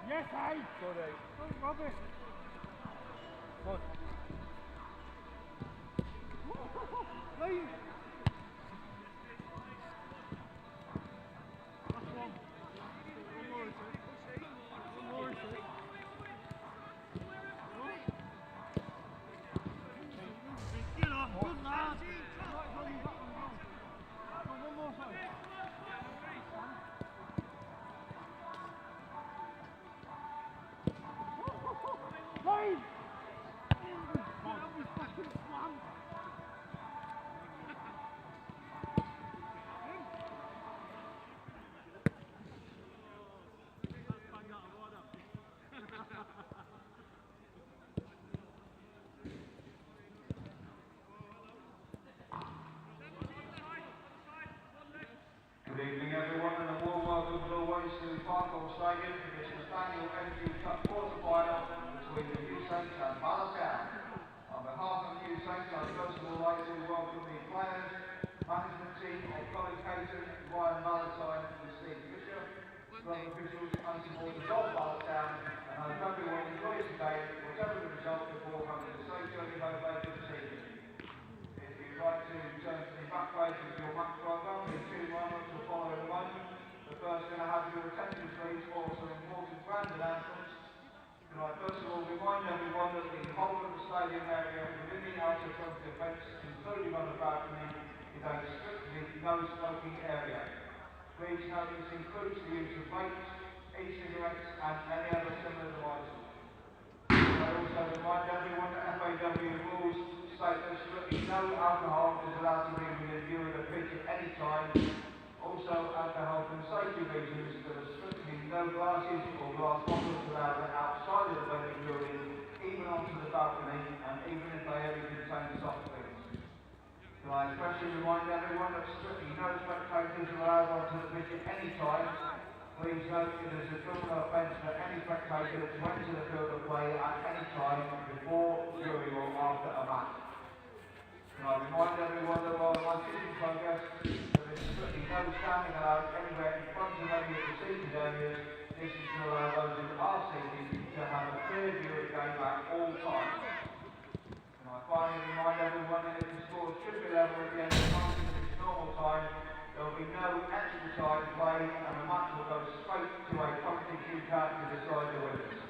Yes, I. Good, eh? Don't rubbish. Good. Leave. That's one. One more, sir. One more, sir. Get off, good lad. One more side. Leave. Good evening everyone and a warm welcome as always to Parkhill Stadium for this Nathaniel Energy Cup quarter final between the New Saints and Bala. On behalf of the New Saints, I'd first of all like to welcome the players, management team of Colin Caton, Ryan Valentine and Steve Fisher, club officials and supporters of Bala, and I hope everyone enjoys the game, whatever the result, before having a safe journey home later this evening. If you'd like to turn to the back page of your match programme, the two lineups will follow in a moment. But first, going to have your attention please for some important ground announcements. Can I first of all remind everyone that the whole of the stadium area within the outer front of the fence, including on the balcony, is a strictly no smoking area. Please note this includes the use of vapes, e-cigarettes and any other similar devices. I also remind everyone that FAW rules state that strictly no alcohol is allowed to be within view of the pitch at any time. Also, alcohol and safety reasons, there are strictly no glasses or glass bottles allowed outside of the venue building, even onto the balcony, and even if they only contain soft drinks. Can I especially remind everyone that strictly no spectators are allowed onto the pitch at any time. Please note it is a criminal offence for any spectator to enter the field of play at any time before, during or after a match. Can I remind everyone that while the match is in progress, there is strictly no standing allowed anywhere in front of any of the seated areas. This is to allow those who are seated to have a clear view of the game at all times. Can I finally remind everyone that if the score should be level at the end of the match at its normal time, there will be no extra time played and the match will go straight to a penalty shootout to decide the winners.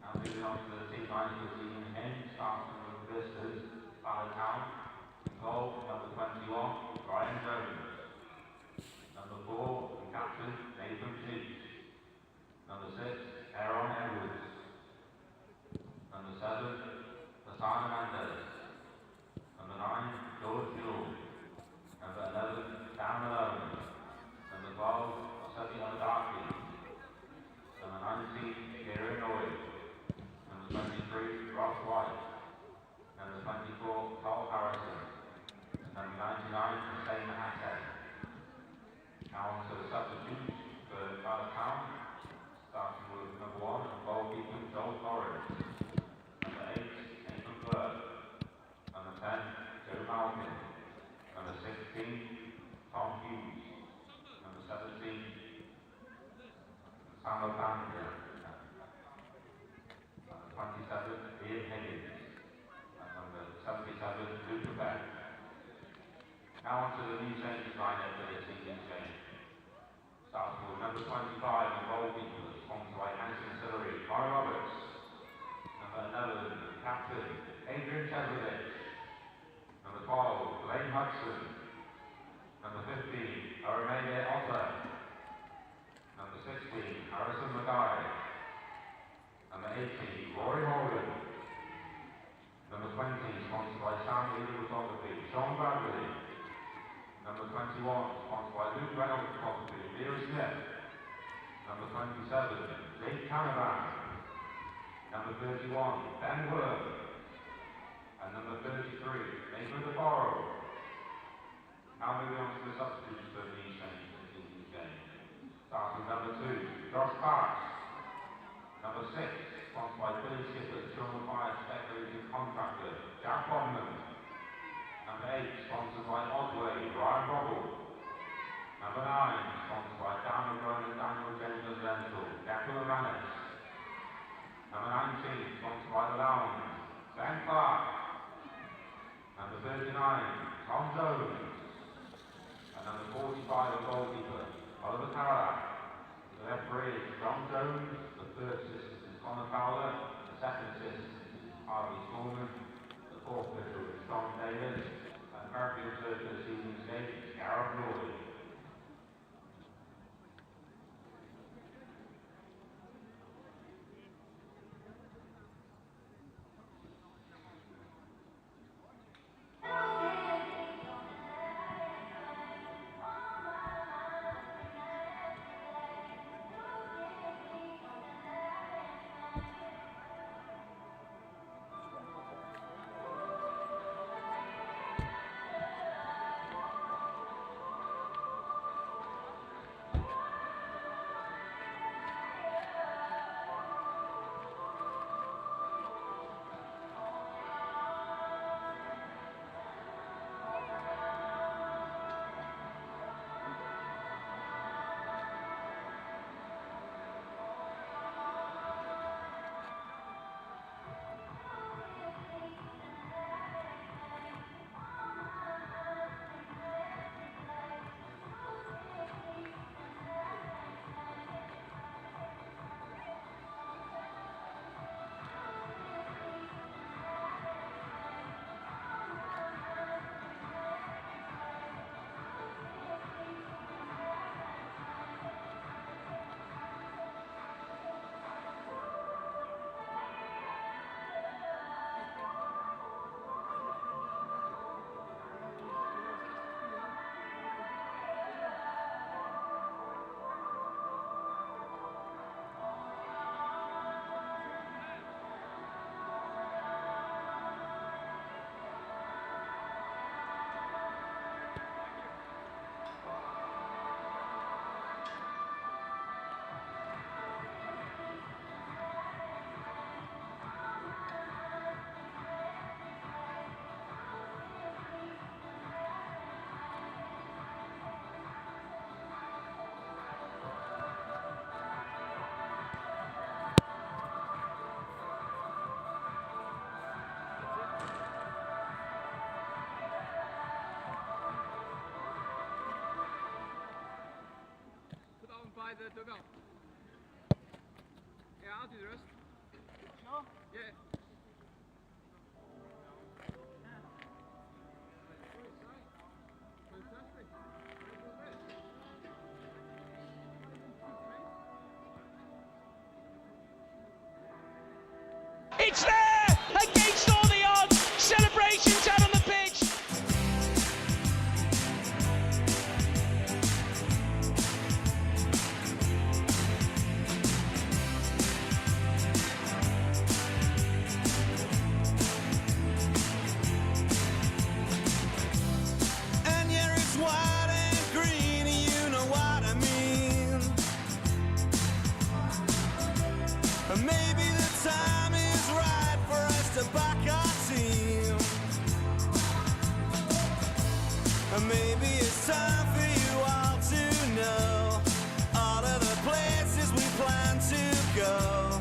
Now moving on to the team line for the season end, starting with the visitors, Bala. In goal, number 21, Brian Jones. Number 4, the captain, Nathan Cheeks. Number 6, Aaron Edwards. Number 7, Hassan Mendes. Number 9, George Newell. Number 11, Dan Malone. Number 12, Seti Al-Darki. Number 19, Kieran Lloyd. Number 23, Ross White. Number 24, Carl Harrison. Number 99, Hussein Hassan. Now on to the substitutes for Bala, starting with number 1, goalkeeper Joel Torres. Number 8, Nathan Burke. Number 10, Joe Malkin. Number 16, Tom Hughes. Number 17, Samuel Bannister. Number 27, Ian Higgins. And number 77, Luca Beck. Now on to the New Saints lineup for this season's game. Starting with number 25 in goalkeeper, sponsored by Hanson Sillery, Murray Roberts. Number 11, captain, Adrian Chesovich. Number 12, Blaine Hudson. Number 15, Aramede Otter. Number 16, Harrison Mackay. Number 18, Rory Morgan. Number 20, sponsored by Sam Lee Photography, Sean Bradley. Number 21, sponsored by Luke Reynolds Photography, Vera Smith. Number 27, Jake Canavan. Number 31, Ben Worth. And number 33, Nathan DeBarrow. Now moving on to the substitutes for the New Saints in this season's game. Starting number 2, Josh Parks. Number 6, sponsored by Billy Skipper, Children Fire Speculative Contractor, Jack Bodman. Number 8, sponsored by Odway, Ryan Bobble. Number 9, sponsored by Daniel Brown and Daniel James Lenzel, Gabriel Manis. Number 19, sponsored by The Lounge, Ben Clark. Number 39, Tom Jones. And number 45, the goalkeeper, Oliver Carrack. The referee is John Jones. The third assistant is Conor Fowler. The second assistant is Harvey Smallman. The fourth official is Tom Davis. And the currently observed this evening's game is Gareth Lloyd. By the dugout. Yeah, I'll do the rest. Sure? Yeah. It's there! Against all the odds! Celebrations out on the pitch! Maybe the time is right for us to back our team. Maybe it's time for you all to know all of the places we plan to go.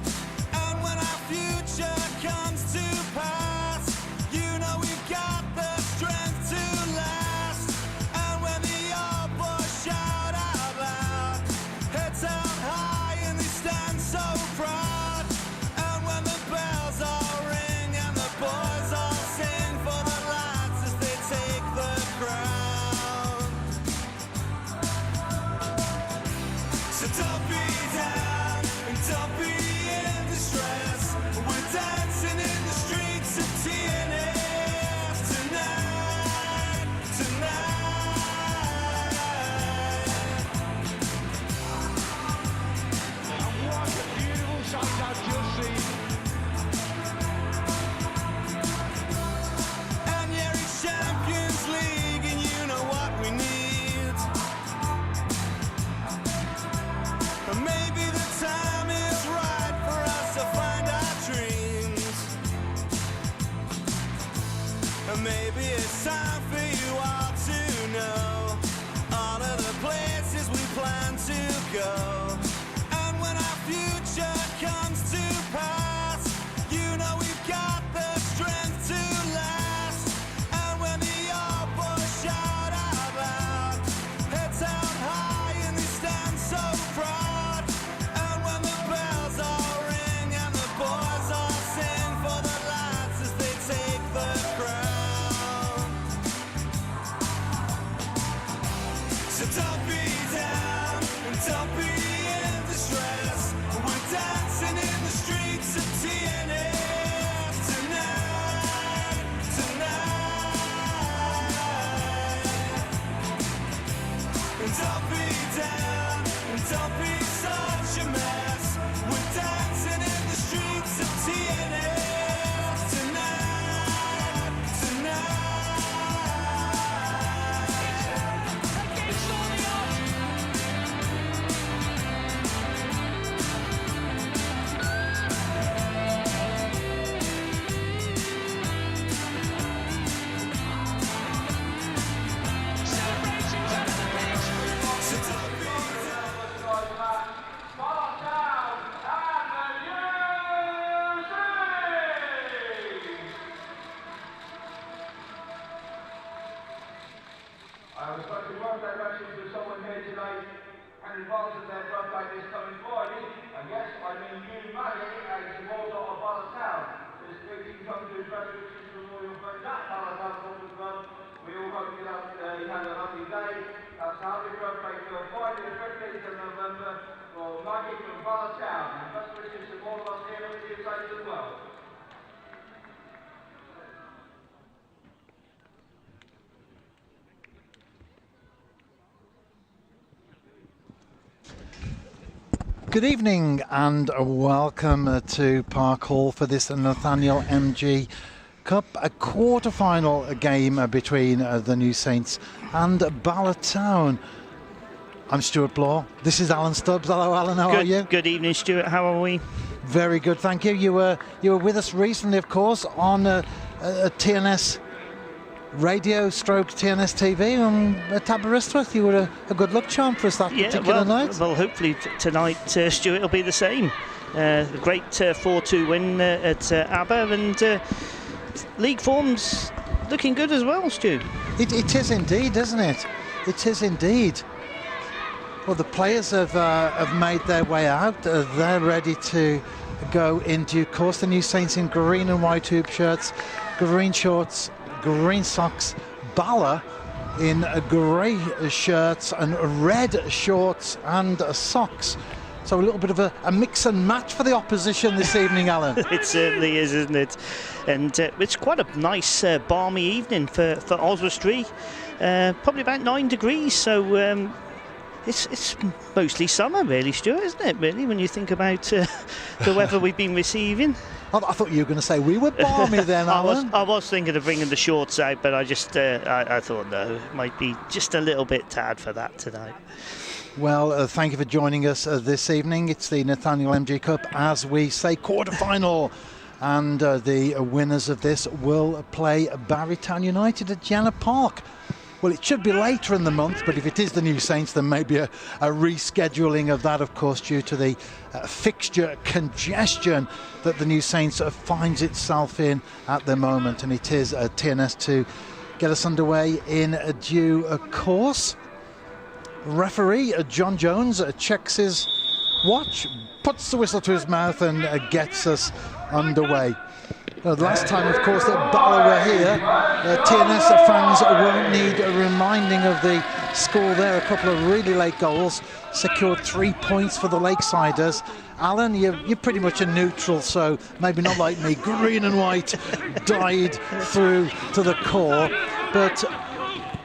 And when our future comes to pass, you know we've got the strength to last. And when the old boys shout out loud, heads held high and they stand so proud. Boys all sing for the lads as they take the crown. And maybe it's time for you all to know all of the places we plan to go. And when our future comes to pass, you know we've got the strength to last. And when the old boys shout out loud, heads held high and we stand so proud. And when the bells all ring and the boys all sing for the lads as they take the crown. So don't be down and don't be in distress. We're dancing in the streets of TNS tonight, tonight. And don't be down and don't be such a mess. We're dancing in the streets of TNS tonight, tonight. Against all the odds. Celebrations under the pitch. So don't be I was going to birthday wishes with someone here today and involved in their birthday this coming Friday. And yes, I mean you, Maddie, as the Walter of Bala Town. This greeting comes to his best wishes from all your friends at Bala Town Football Club. We all hope you have a lovely day. That's a happy birthday for Friday the 15th of November for Maggie from Bala Town. And best wishes from all of us here at the Saints as well. Good evening and welcome to Park Hall for this Nathaniel MG Cup, a quarter-final game between the New Saints and Bala Town. I'm Stuart Blaw. This is Alan Stubbs. Hello, Alan. How are you? Good evening, Stuart. How are we? Very good, thank you. You were with us recently, of course, on TNS Radio stroke TNS TV at Aberystwyth. You were a good luck charm for us that particular night. Well, hopefully tonight, Stuart, will be the same. A great 4-2 win at Aber, and league form's looking good as well, Stu. It is indeed, isn't it? It is indeed. Well, the players have made their way out. They're ready to go in due course. The New Saints in green and white hoop shirts, green shorts, green socks. Bala in grey shirts and red shorts and socks. So a little bit of a mix and match for the opposition this evening, Alan. It certainly is, isn't it? And it's quite a nice balmy evening for Oswestry. Probably about 9 degrees, so it's mostly summer really, Stuart, isn't it, really, when you think about the weather we've been receiving? I thought you were going to say we were balmy then, Alan. I was thinking of bringing the shorts out, but I just I thought no, it might be just a little bit tad for that tonight. Well, thank you for joining us this evening. It's the Nathaniel MG Cup, as we say, quarter-final. And the winners of this will play Barrytown United at Jenner Park. Well, it should be later in the month, but if it is the New Saints, then maybe a rescheduling of that, of course, due to the fixture congestion that the New Saints finds itself in at the moment. And it is TNS to get us underway in due course. Referee John Jones checks his watch, puts the whistle to his mouth and gets us underway. Last time, of course, that Bala were here, TNS fans won't need a reminding of the score there. A couple of really late goals, secured 3 points for the Lakesiders. Alan, you're pretty much a neutral, so maybe not like me. Green and white died through to the core, but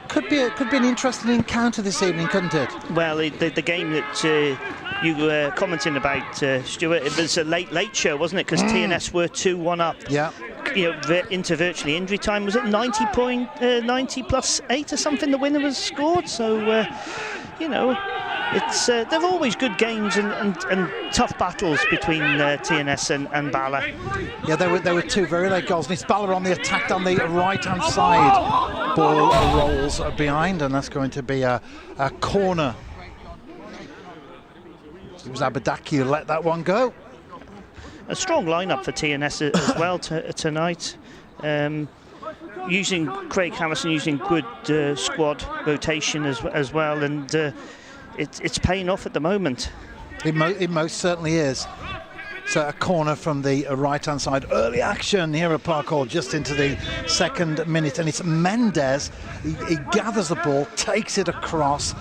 could be an interesting encounter this evening, couldn't it? Well, the game that you were commenting about, Stuart, it was a late show, wasn't it? Because TNS were 2-1 up. Yeah. You know, into virtually injury time. Was it 90 plus 8 or something? The winner was scored. So, you know, it's they're always good games and tough battles between TNS and Bala. Yeah, there were two very late goals. And it's Bala on the attack down the right-hand side. Ball rolls behind, and that's going to be a corner. It was Abadaki who let that one go. A strong lineup for TNS as well tonight. Using Craig Harrison, using good squad rotation as well, and it's paying off at the moment. It most certainly is. So a corner from the right-hand side. Early action here at Park Hall, just into the second minute, and it's Mendes. He gathers the ball, takes it across,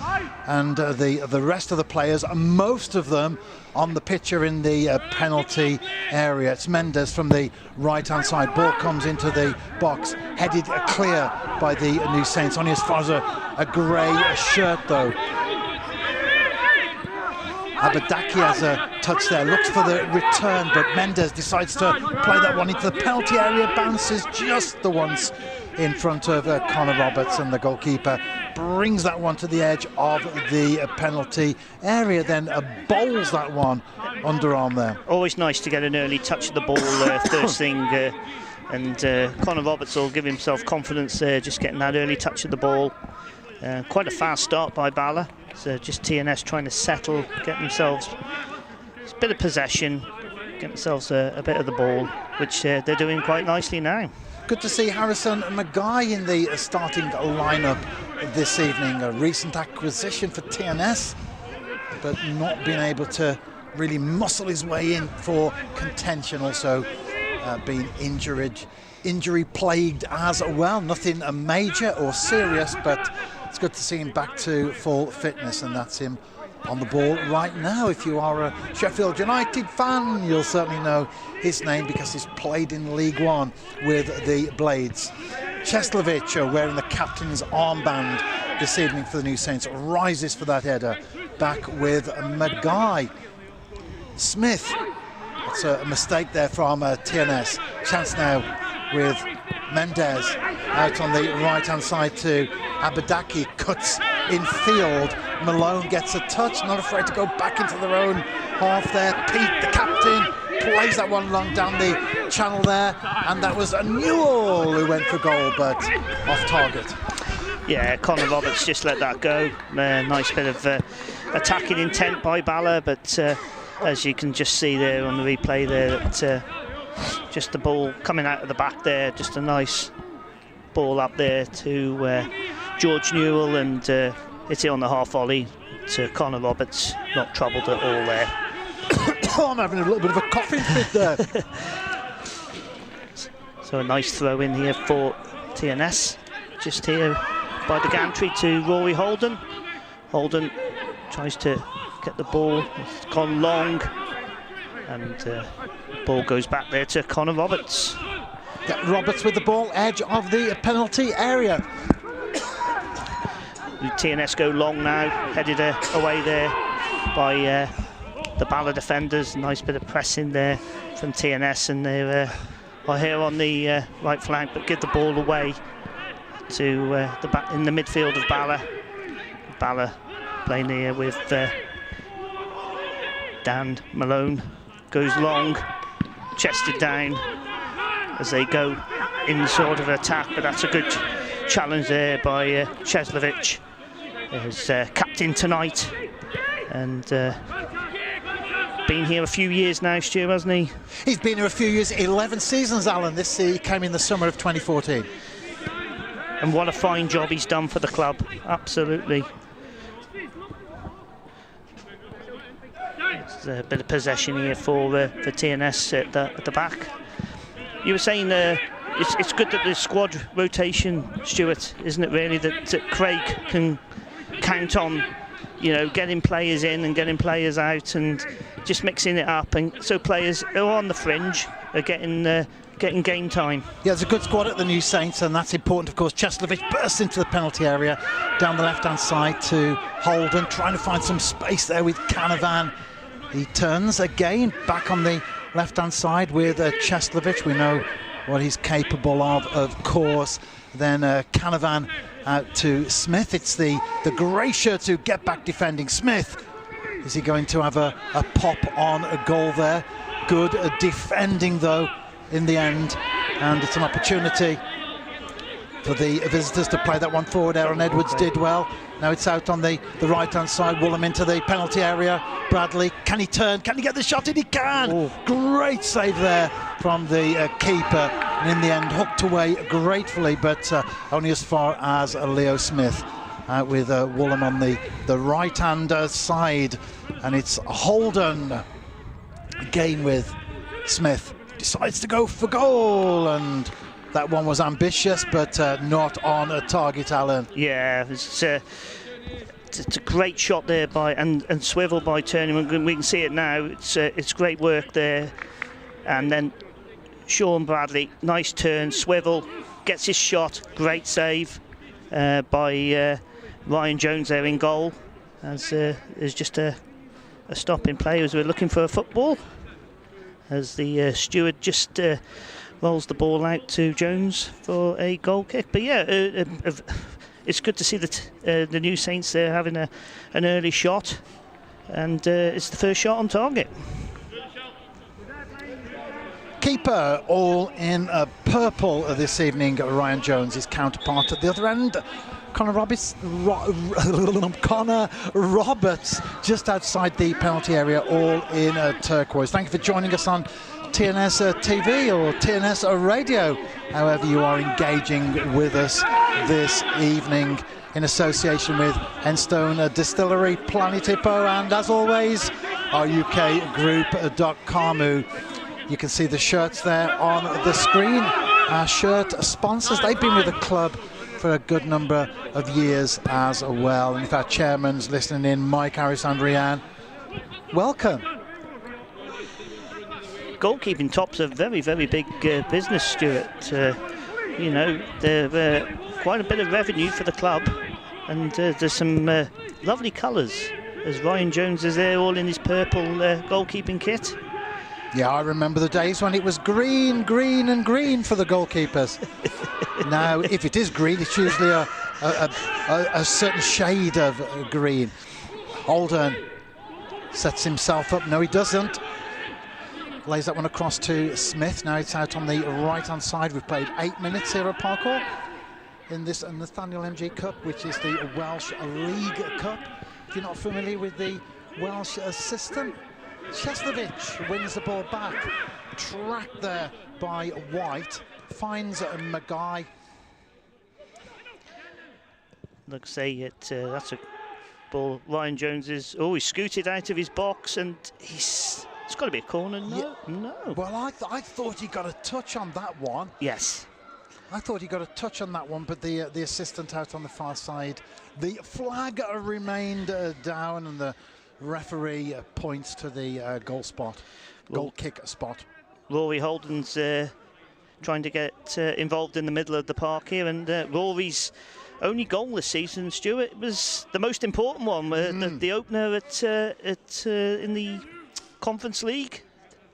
and the rest of the players, most of them on the pitch, are in the penalty area. It's Mendes from the right-hand side. Ball comes into the box, headed clear by the New Saints. Only as far as a grey shirt, though. Abadaki has a touch there, looks for the return, but Mendes decides to play that one into the penalty area, bounces just the once in front of Connor Roberts, and the goalkeeper brings that one to the edge of the penalty area, then bowls that one underarm there. Always nice to get an early touch of the ball first thing, and Connor Roberts will give himself confidence there, just getting that early touch of the ball. Quite a fast start by Bala. So just TNS trying to settle, get themselves a bit of possession, get themselves a bit of the ball, which they're doing quite nicely now. Good to see Harrison Mackay in the starting lineup this evening. A recent acquisition for TNS, but not being able to really muscle his way in for contention. Also being injury plagued as well. Nothing major or serious, but it's good to see him back to full fitness, and that's him on the ball right now. If you are a Sheffield United fan, you'll certainly know his name because he's played in League One with the Blades. Cheslovic, wearing the captain's armband this evening for the New Saints, rises for that header, back with Mackay. Smith, that's a mistake there from TNS. Chance now with Mendes out on the right-hand side to Abadaki, cuts in field. Malone gets a touch, not afraid to go back into their own half there. Pete, the captain, plays that one long down the channel there, and that was a Newell who went for goal, but off target. Yeah, Connor Roberts just let that go. Nice bit of attacking intent by Bala, but as you can just see there on the replay there, that just the ball coming out of the back there, just a nice ball up there to George Newell, and hit it on the half volley to Connor Roberts. Not troubled at all there. Oh, I'm having a little bit of a coughing fit there. So a nice throw in here for TNS. Just here by the gantry to Rory Holden. Holden tries to get the ball. It's gone long, and the ball goes back there to Connor Roberts. Yeah, Roberts with the ball, edge of the penalty area. TNS go long now, headed away there by the Bala defenders. Nice bit of pressing there from TNS, and they are here on the right flank, but give the ball away to the back in the midfield of Bala. Bala playing here with Dan Malone, goes long, chested down as they go in sort of attack, but that's a good challenge there by Cheslovic, his captain tonight, and been here a few years now, Stu, hasn't he? He's been here a few years, 11 seasons, Alan. This he came in the summer of 2014. And what a fine job he's done for the club, absolutely. It's a bit of possession here for TNS at the back. You were saying it's good that the squad rotation, Stuart, isn't it really, that Craig can count on, you know, getting players in and getting players out and just mixing it up, and so players who are on the fringe are getting game time. Yeah, it's a good squad at the New Saints, and that's important, of course. Cheslovic bursts into the penalty area down the left-hand side to Holden, trying to find some space there with Canavan. He turns again back on the left-hand side with Cheslovic. We know what he's capable of course. Then Canavan out to Smith. It's the grey shirts who get back defending. Smith, is he going to have a pop on a goal there? Good defending though in the end, and it's an opportunity for the visitors to play that one forward. Aaron Edwards did well. Now it's out on the right-hand side. Woolham into the penalty area. Bradley, can he turn? Can he get the shot in? He can! Oh. Great save there from the keeper. And in the end, hooked away gratefully, but only as far as Leo Smith. With Woolham on the right-hand side. And it's Holden again with Smith. Decides to go for goal, and that one was ambitious, but not on a target, Alan. Yeah, it's a great shot there by and swivel by Turning. We can see it now. It's great work there, and then Sean Bradley, nice turn, swivel, gets his shot, great save by Ryan Jones there in goal. As there's just a stop in play as we're looking for a football. As the steward just rolls the ball out to Jones for a goal kick. But yeah, it's good to see that the New Saints there having an early shot, and it's the first shot on target. Keeper all in purple this evening. Ryan Jones, his counterpart at the other end. Connor Roberts just outside the penalty area, all in turquoise. Thank you for joining us on TNS TV or TNS Radio, however you are engaging with us this evening, in association with Henstone Distillery, Planet Hippo, and as always, our UKgroup.com. You can see the shirts there on the screen. Our shirt sponsors, they've been with the club for a good number of years as well. And if our chairman's listening in, Mike Harris and Rianne, welcome. Goalkeeping top's a very, very big business, Stuart. You know, they're quite a bit of revenue for the club, and there's some lovely colours, as Ryan Jones is there all in his purple goalkeeping kit. Yeah, I remember the days when it was green, green and green for the goalkeepers. Now, if it is green, it's usually a certain shade of green. Holden sets himself up. No, he doesn't. Lays that one across to Smith. Now it's out on the right-hand side. We've played 8 minutes here at Park Hall in this Nathaniel MG Cup, which is the Welsh League Cup. If you're not familiar with the Welsh system, Cheslovich wins the ball back, tracked there by White, finds Maguy. Looks say that's a ball. Ryan Jones is he scooted out of his box, and it's got to be a corner. No, yeah. No. Well, I thought he got a touch on that one. Yes. I thought he got a touch on that one, but the assistant out on the far side, the flag remained down, and the referee points to the goal kick spot. Rory Holden's trying to get involved in the middle of the park here, and Rory's only goal this season, Stuart, was the most important one, the opener in the Conference League,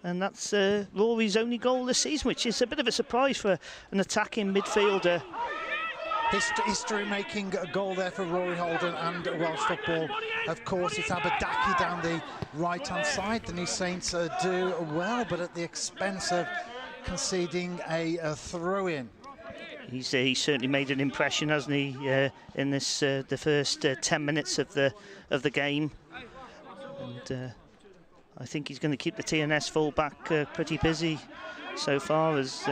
and that's Rory's only goal this season, which is a bit of a surprise for an attacking midfielder. History-making goal there for Rory Holden and Welsh football. Of course, it's Aberdaki down the right-hand side. The New Saints do well, but at the expense of conceding a throw-in. He's certainly made an impression, hasn't he, in this the first 10 minutes of the game, and I think he's going to keep the TNS full-back pretty busy so far, as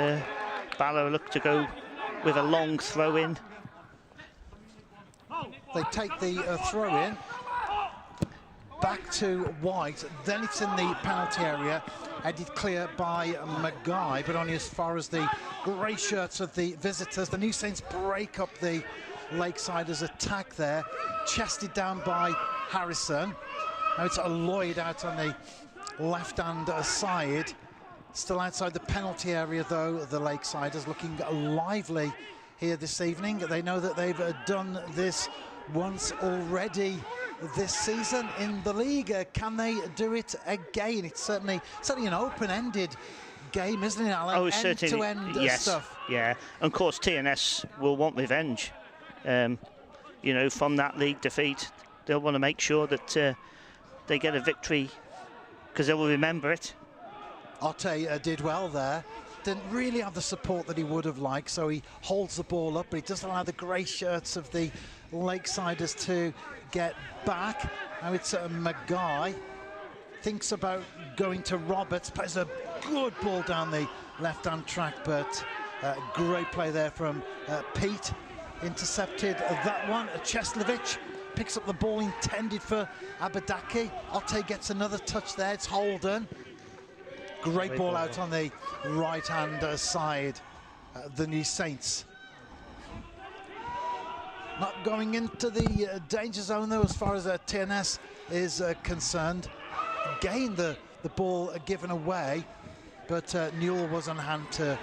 Bala look to go with a long throw-in. They take the throw-in back to White, then it's in the penalty area, headed clear by Maguy, but only as far as the grey shirts of the visitors. The New Saints break up the Lakesiders' attack there, chested down by Harrison. Now it's Lloyd out on the left-hand side. Still outside the penalty area, though, the Lakesiders looking lively here this evening. They know that they've done this once already this season in the league. Can they do it again? It's certainly an open-ended game, isn't it, Alan? Oh, certainly. End-to-end Yes. stuff. Yeah. And of course, TNS will want revenge. You know, from that league defeat, they'll want to make sure that they get a victory because they will remember it. Otte did well there. Didn't really have the support that he would have liked, so he holds the ball up, but he doesn't allow the grey shirts of the Lakesiders to get back. Now it's Maguy. Thinks about going to Roberts, plays a good ball down the left-hand track, but great play there from Pete. Intercepted that one. Cheslovich picks up the ball intended for Abadaki. Otte gets another touch there. It's Holden. Great ball out on the right-hand side. The New Saints. Not going into the danger zone though, as far as TNS is concerned. Again, the ball given away, but Newell was on hand to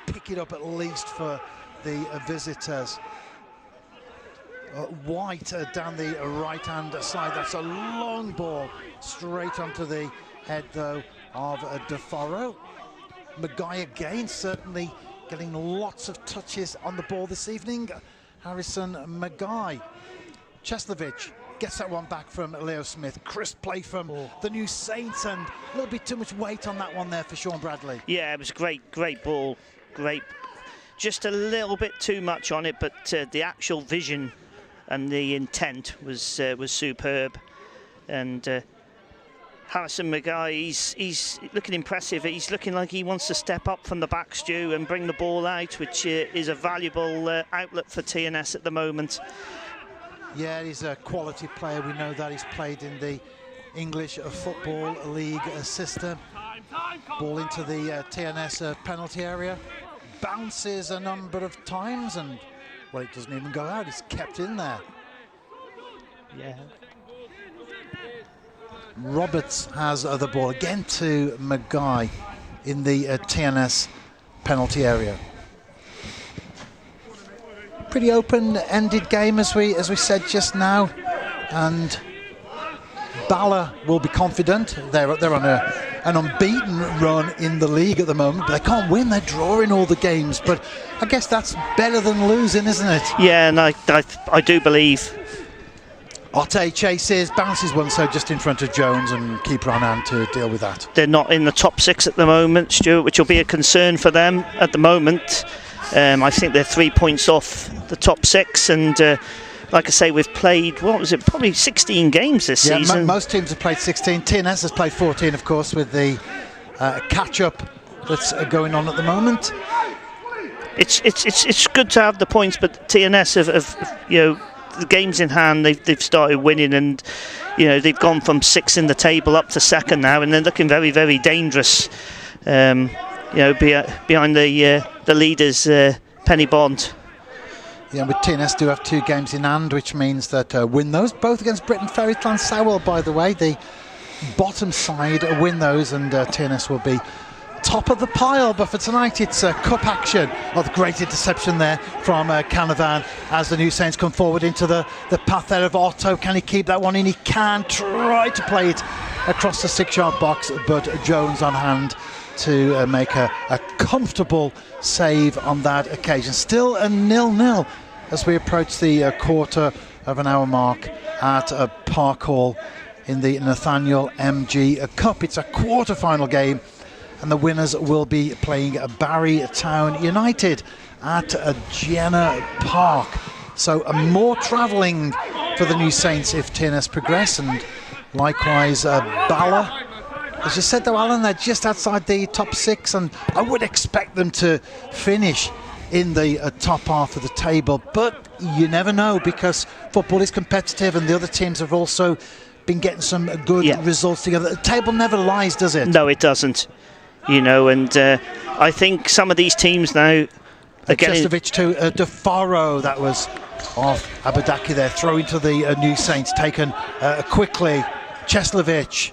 pick it up at least for the visitors. White down the right-hand side. That's a long ball straight onto the head, though, of DeFaro. Maguy again, certainly getting lots of touches on the ball this evening. Harrison Maguy. Cheslovich gets that one back from Leo Smith. Crisp play from the New Saints, and a little bit too much weight on that one there for Sean Bradley. Yeah, it was great ball. Great. Just a little bit too much on it, but the actual vision and the intent was superb. And Harrison Maguy, he's looking impressive. He's looking like he wants to step up from the back, Stu, and bring the ball out, which is a valuable outlet for TNS at the moment. Yeah, he's a quality player. We know that he's played in the English Football League system. Ball into the TNS penalty area. Bounces a number of times, and well, it doesn't even go out. It's kept in there. Yeah. Roberts has the ball again to Maguy in the TNS penalty area. Pretty open-ended game, as we said just now, and Bala will be confident. They're on an unbeaten run in the league at the moment, but they can't win. They're drawing all the games, but I guess that's better than losing, isn't it? Yeah, and I do believe. Otte chases, bounces one, so just in front of Jones, and keeper on hand to deal with that. They're not in the top 6 at the moment, Stuart, which will be a concern for them at the moment. I think they're 3 points off the top 6, and like I say, we've played, what was it, probably 16 games this season. Most teams have played 16. TNS has played 14, of course, with the catch-up that's going on at the moment. It's good to have the points, but TNS have you know, the games in hand, they've started winning, and you know, they've gone from 6th in the table up to 2nd now, and they're looking very, very dangerous. You know, behind the leaders, Penny Bond. Yeah, but TNS do have 2 games in hand, which means that win those, both against Britain Ferry Sowell, by the way. The bottom side win those, and TNS will be top of the pile. But for tonight, it's cup action. Oh, the great interception there from Canavan as the New Saints come forward into the path there of Otto. Can he keep that one in? He can. Try to play it across the 6-yard box, but Jones on hand to make a comfortable save on that occasion. Still a 0-0 as we approach the quarter of an hour mark at Park Hall in the Nathaniel MG Cup. It's a quarter-final game, and the winners will be playing Barrytown United at Jenner Park. So more travelling for the New Saints if TNS progress, and likewise Bala. As you said though, Alan, they're just outside the top 6, and I would expect them to finish in the top half of the table, but you never know, because football is competitive and the other teams have also been getting some good results together. The table never lies, does it? No, it doesn't. You know, and I think some of these teams now are getting... Chestovich to DeFaro, that was off Abadaki there, throwing to the New Saints, taken quickly. Cheslovich.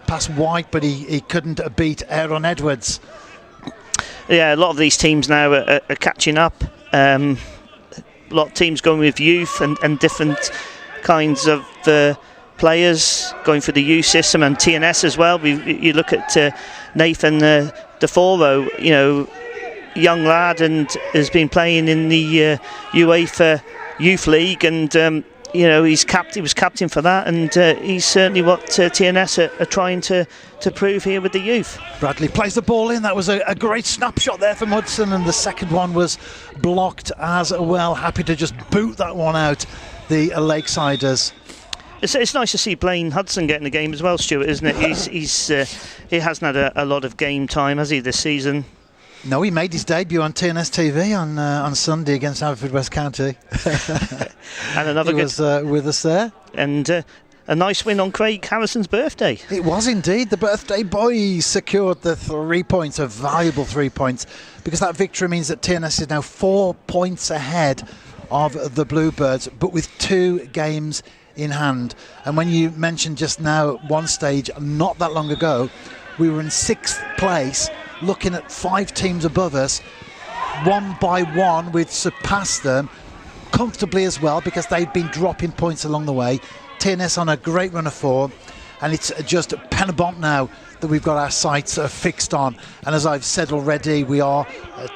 Past White, but he couldn't beat Aaron Edwards. Yeah, a lot of these teams now are catching up. A lot of teams going with youth and different kinds of players, going for the youth system, and TNS as well. You look at Nathan DeForo, young lad, and has been playing in the UEFA Youth League, and he was captain for that, and he's certainly what TNS are trying to prove here with the youth. Bradley plays the ball in. That was a great snapshot there from Hudson, and the second one was blocked as well. Happy to just boot that one out, the Lakesiders. It's nice to see Blaine Hudson getting the game as well, Stuart, isn't it? He hasn't had a lot of game time, has he, this season? No, he made his debut on TNS TV on Sunday against Haverfordwest County. And another he was with us there. And a nice win on Craig Harrison's birthday. It was indeed. The birthday boy secured the 3 points, a valuable 3 points, because that victory means that TNS is now 4 points ahead of the Bluebirds, but with 2 games in hand. And when you mentioned just now one stage not that long ago, we were in 6th place, looking at 5 teams above us. One by one we'd surpassed them comfortably as well, because they've been dropping points along the way. TNS on a great run of form, and it's just a pen and bomb now that we've got our sights fixed on. And as I've said already, we are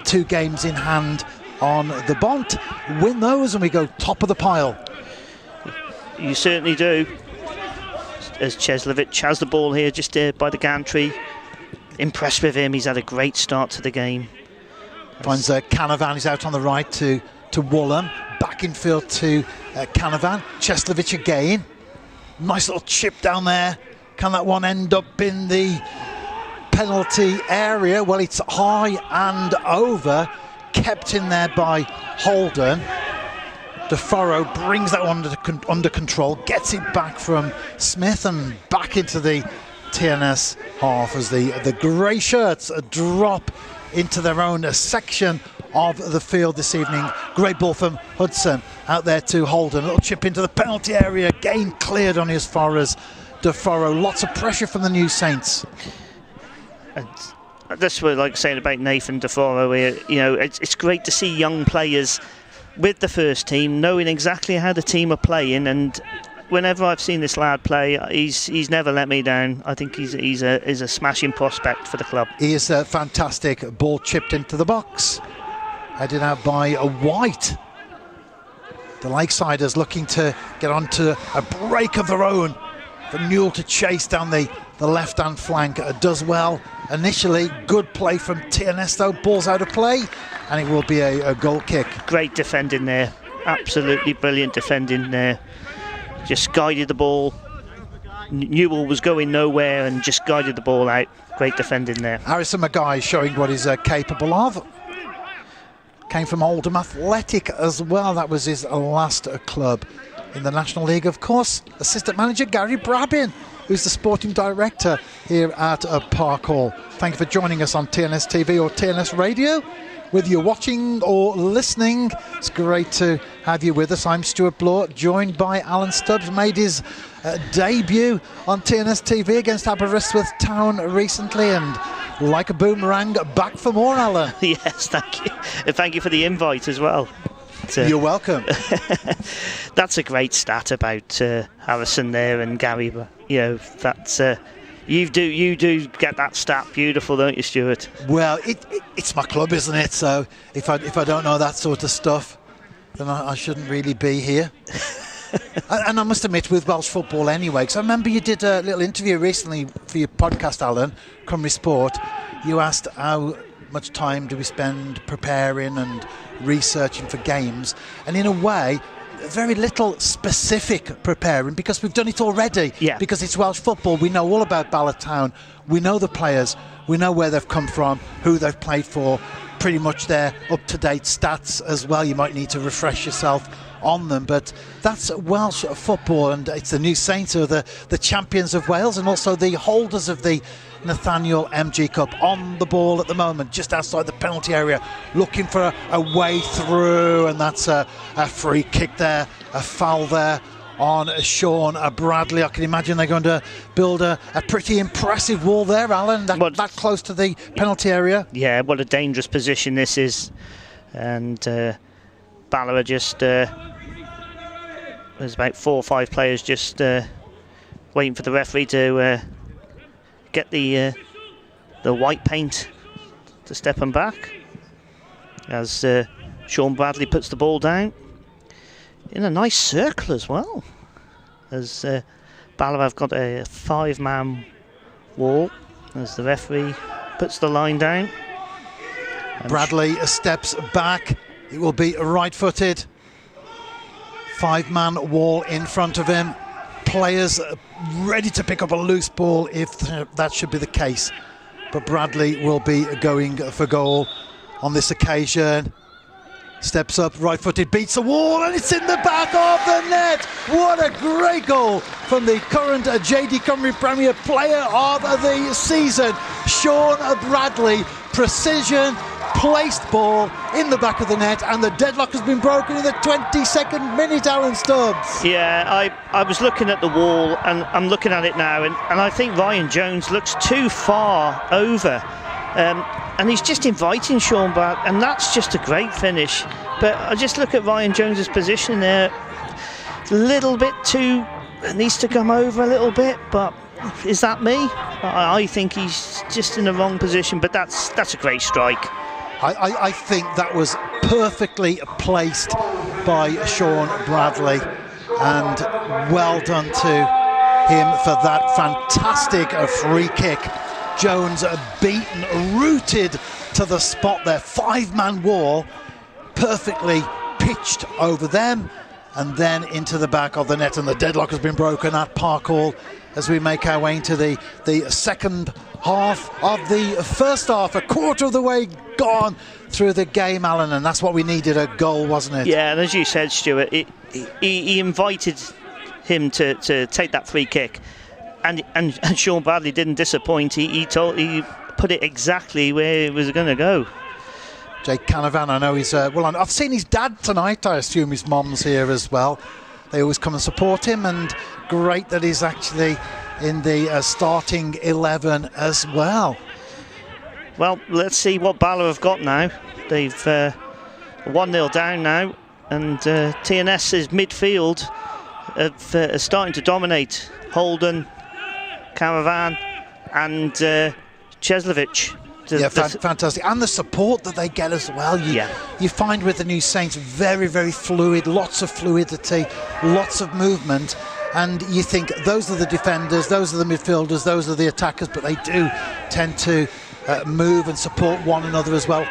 2 games in hand on the Bont. Win those and we go top of the pile. You certainly do. As Cheslevich has the ball here just by the gantry. Impressed with him. He's had a great start to the game. Finds Canavan. He's out on the right to Woolham. Back in field to Canavan. Cheslevich again. Nice little chip down there. Can that one end up in the penalty area? Well, it's high and over. Kept in there by Holden. DeForo brings that one under control, gets it back from Smith and back into the TNS half as the grey shirts drop into their own section of the field this evening. Great ball from Hudson out there to Holden. A little chip into the penalty area, again cleared on as far as DeForo. Lots of pressure from the New Saints. And that's what I like saying about Nathan DeForo here. It's great to see young players with the first team, knowing exactly how the team are playing, and whenever I've seen this lad play, he's never let me down. I think he's a smashing prospect for the club. He is a fantastic. Ball chipped into the box, headed out by a White. The Lakesiders looking to get onto a break of their own. For Newell to chase down the left-hand flank. Does well initially. Good play from TNS though. Ball's out of play, and it will be a goal kick. Great defending there. Absolutely brilliant defending there. Just guided the ball. Newell was going nowhere and just guided the ball out. Great defending there. Harrison Mackay showing what he's capable of. Came from Oldham Athletic as well. That was his last club in the National League. Of course, assistant manager Gary Brabin, who's the sporting director here at Park Hall. Thank you for joining us on TNS TV or TNS Radio. Whether you're watching or listening, it's great to have you with us. I'm Stuart Bloor, joined by Alan Stubbs. Made his debut on TNS TV against Aberystwyth Town recently, and like a boomerang, back for more, Alan. Yes, thank you. And thank you for the invite as well. You're welcome. That's a great stat about Harrison there and Gary. That's you do get that stat beautiful, don't you, Stuart? Well, it's my club, isn't it? So if I don't know that sort of stuff, then I shouldn't really be here. And I must admit, with Welsh football anyway, because I remember you did a little interview recently for your podcast, Alan, Cymru Sport. You asked how much time do we spend preparing and researching for games, and in a way very little specific preparing, because we've done it already. Yeah. Because it's Welsh football, we know all about Bala Town, we know the players, we know where they've come from, who they've played for, pretty much their up-to-date stats as well. You might need to refresh yourself on them, but that's Welsh football, and it's the New Saints who are the champions of Wales, and also the holders of the Nathaniel MG Cup. On the ball at the moment, just outside the penalty area, looking for a way through, and that's a free kick there, a foul there on Sean Bradley. I can imagine they're going to build a pretty impressive wall there, Alan, that close to the penalty area. Yeah, what a dangerous position this is. And Bala are just there's about 4 or 5 players just waiting for the referee to get the the white paint to step him back as Sean Bradley puts the ball down in a nice circle as well, as Bala have got a 5-man wall as the referee puts the line down. Bradley steps back. It will be right-footed. 5-man wall in front of him. Players ready to pick up a loose ball if that should be the case. But Bradley will be going for goal on this occasion. Steps up, right-footed, beats the wall, and it's in the back of the net. What a great goal from the current JD Cymru Premier Player of the Season, Sean Bradley. Precision, placed ball in the back of the net, and the deadlock has been broken in the 22nd minute, Alan Stubbs. Yeah, I was looking at the wall, and I'm looking at it now, and I think Ryan Jones looks too far over. And he's just inviting Sean back, and that's just a great finish. But I just look at Ryan Jones's position there. It's a little bit too, needs to come over a little bit, but is that me? I think he's just in the wrong position, but that's a great strike. I think that was perfectly placed by Sean Bradley, and well done to him for that fantastic free kick. Jones beaten, rooted to the spot there. 5-man wall, perfectly pitched over them, and then into the back of the net, and the deadlock has been broken at Park Hall as we make our way into the second half of the first half. A quarter of the way gone through the game, Alan, and that's what we needed, a goal, wasn't it? Yeah, and as you said, Stuart, he invited him to take that free kick. And Sean Bradley didn't disappoint. He put it exactly where it was going to go. Jake Canavan, I know he's I've seen his dad tonight. I assume his mom's here as well. They always come and support him, and great that he's actually in the starting 11 as well. Well, let's see what Bala have got now. They've 1-0 down now, and TNS's midfield are starting to dominate. Holden, Caravan and Cheslovich. Fantastic. And the support that they get as well. You find with the New Saints, very, very fluid, lots of fluidity, lots of movement. And you think those are the defenders, those are the midfielders, those are the attackers, but they do tend to move and support one another as well.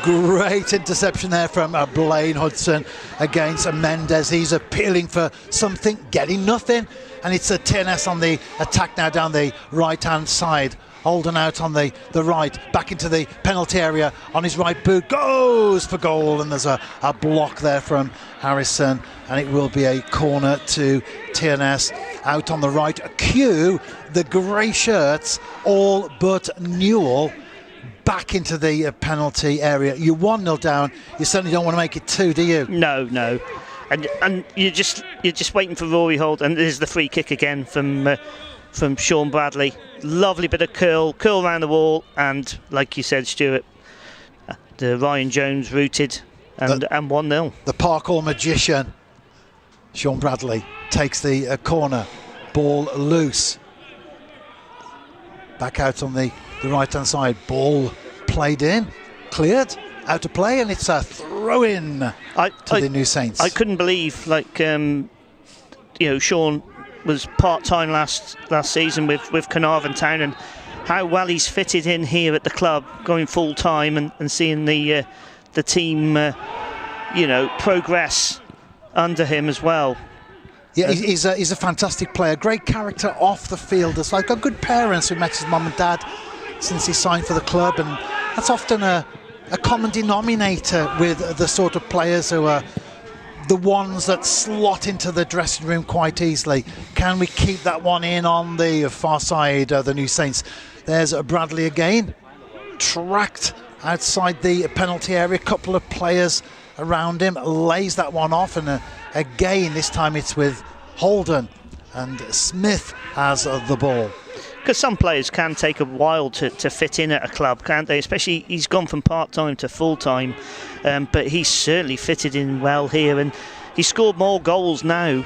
Great interception there from Blaine Hudson against Mendes. He's appealing for something, getting nothing. And it's a TNS on the attack now down the right-hand side. Holden out on the right, back into the penalty area on his right boot, goes for goal, and there's a block there from Harrison, and it will be a corner to TNS. Out on the right, cue the grey shirts, all but Newell, back into the penalty area. You're 1-0 down, you certainly don't want to make it 2, do you? No. And you're just waiting for Rory Holt, and there's the free kick again from Sean Bradley. Lovely bit of curl around the wall, and like you said, Stuart, the Ryan Jones rooted and 1-0. The Park Hall magician, Sean Bradley, takes the corner, ball loose. Back out on the right hand side, ball played in, cleared. Out of play, and it's a throw-in to the New Saints. I couldn't believe, Sean was part-time last season with Carnarvon Town, and how well he's fitted in here at the club, going full-time and seeing the team, progress under him as well. Yeah, he's a fantastic player, great character off the field as well. Got good parents who met his mum and dad since he signed for the club, and that's often a common denominator with the sort of players who are the ones that slot into the dressing room quite easily. Can we keep that one in on the far side of the New Saints? There's Bradley again, tracked outside the penalty area, a couple of players around him, lays that one off, and again this time it's with Holden, and Smith has the ball. Because some players can take a while to fit in at a club, can't they? Especially he's gone from part-time to full-time, but he's certainly fitted in well here, and he scored more goals now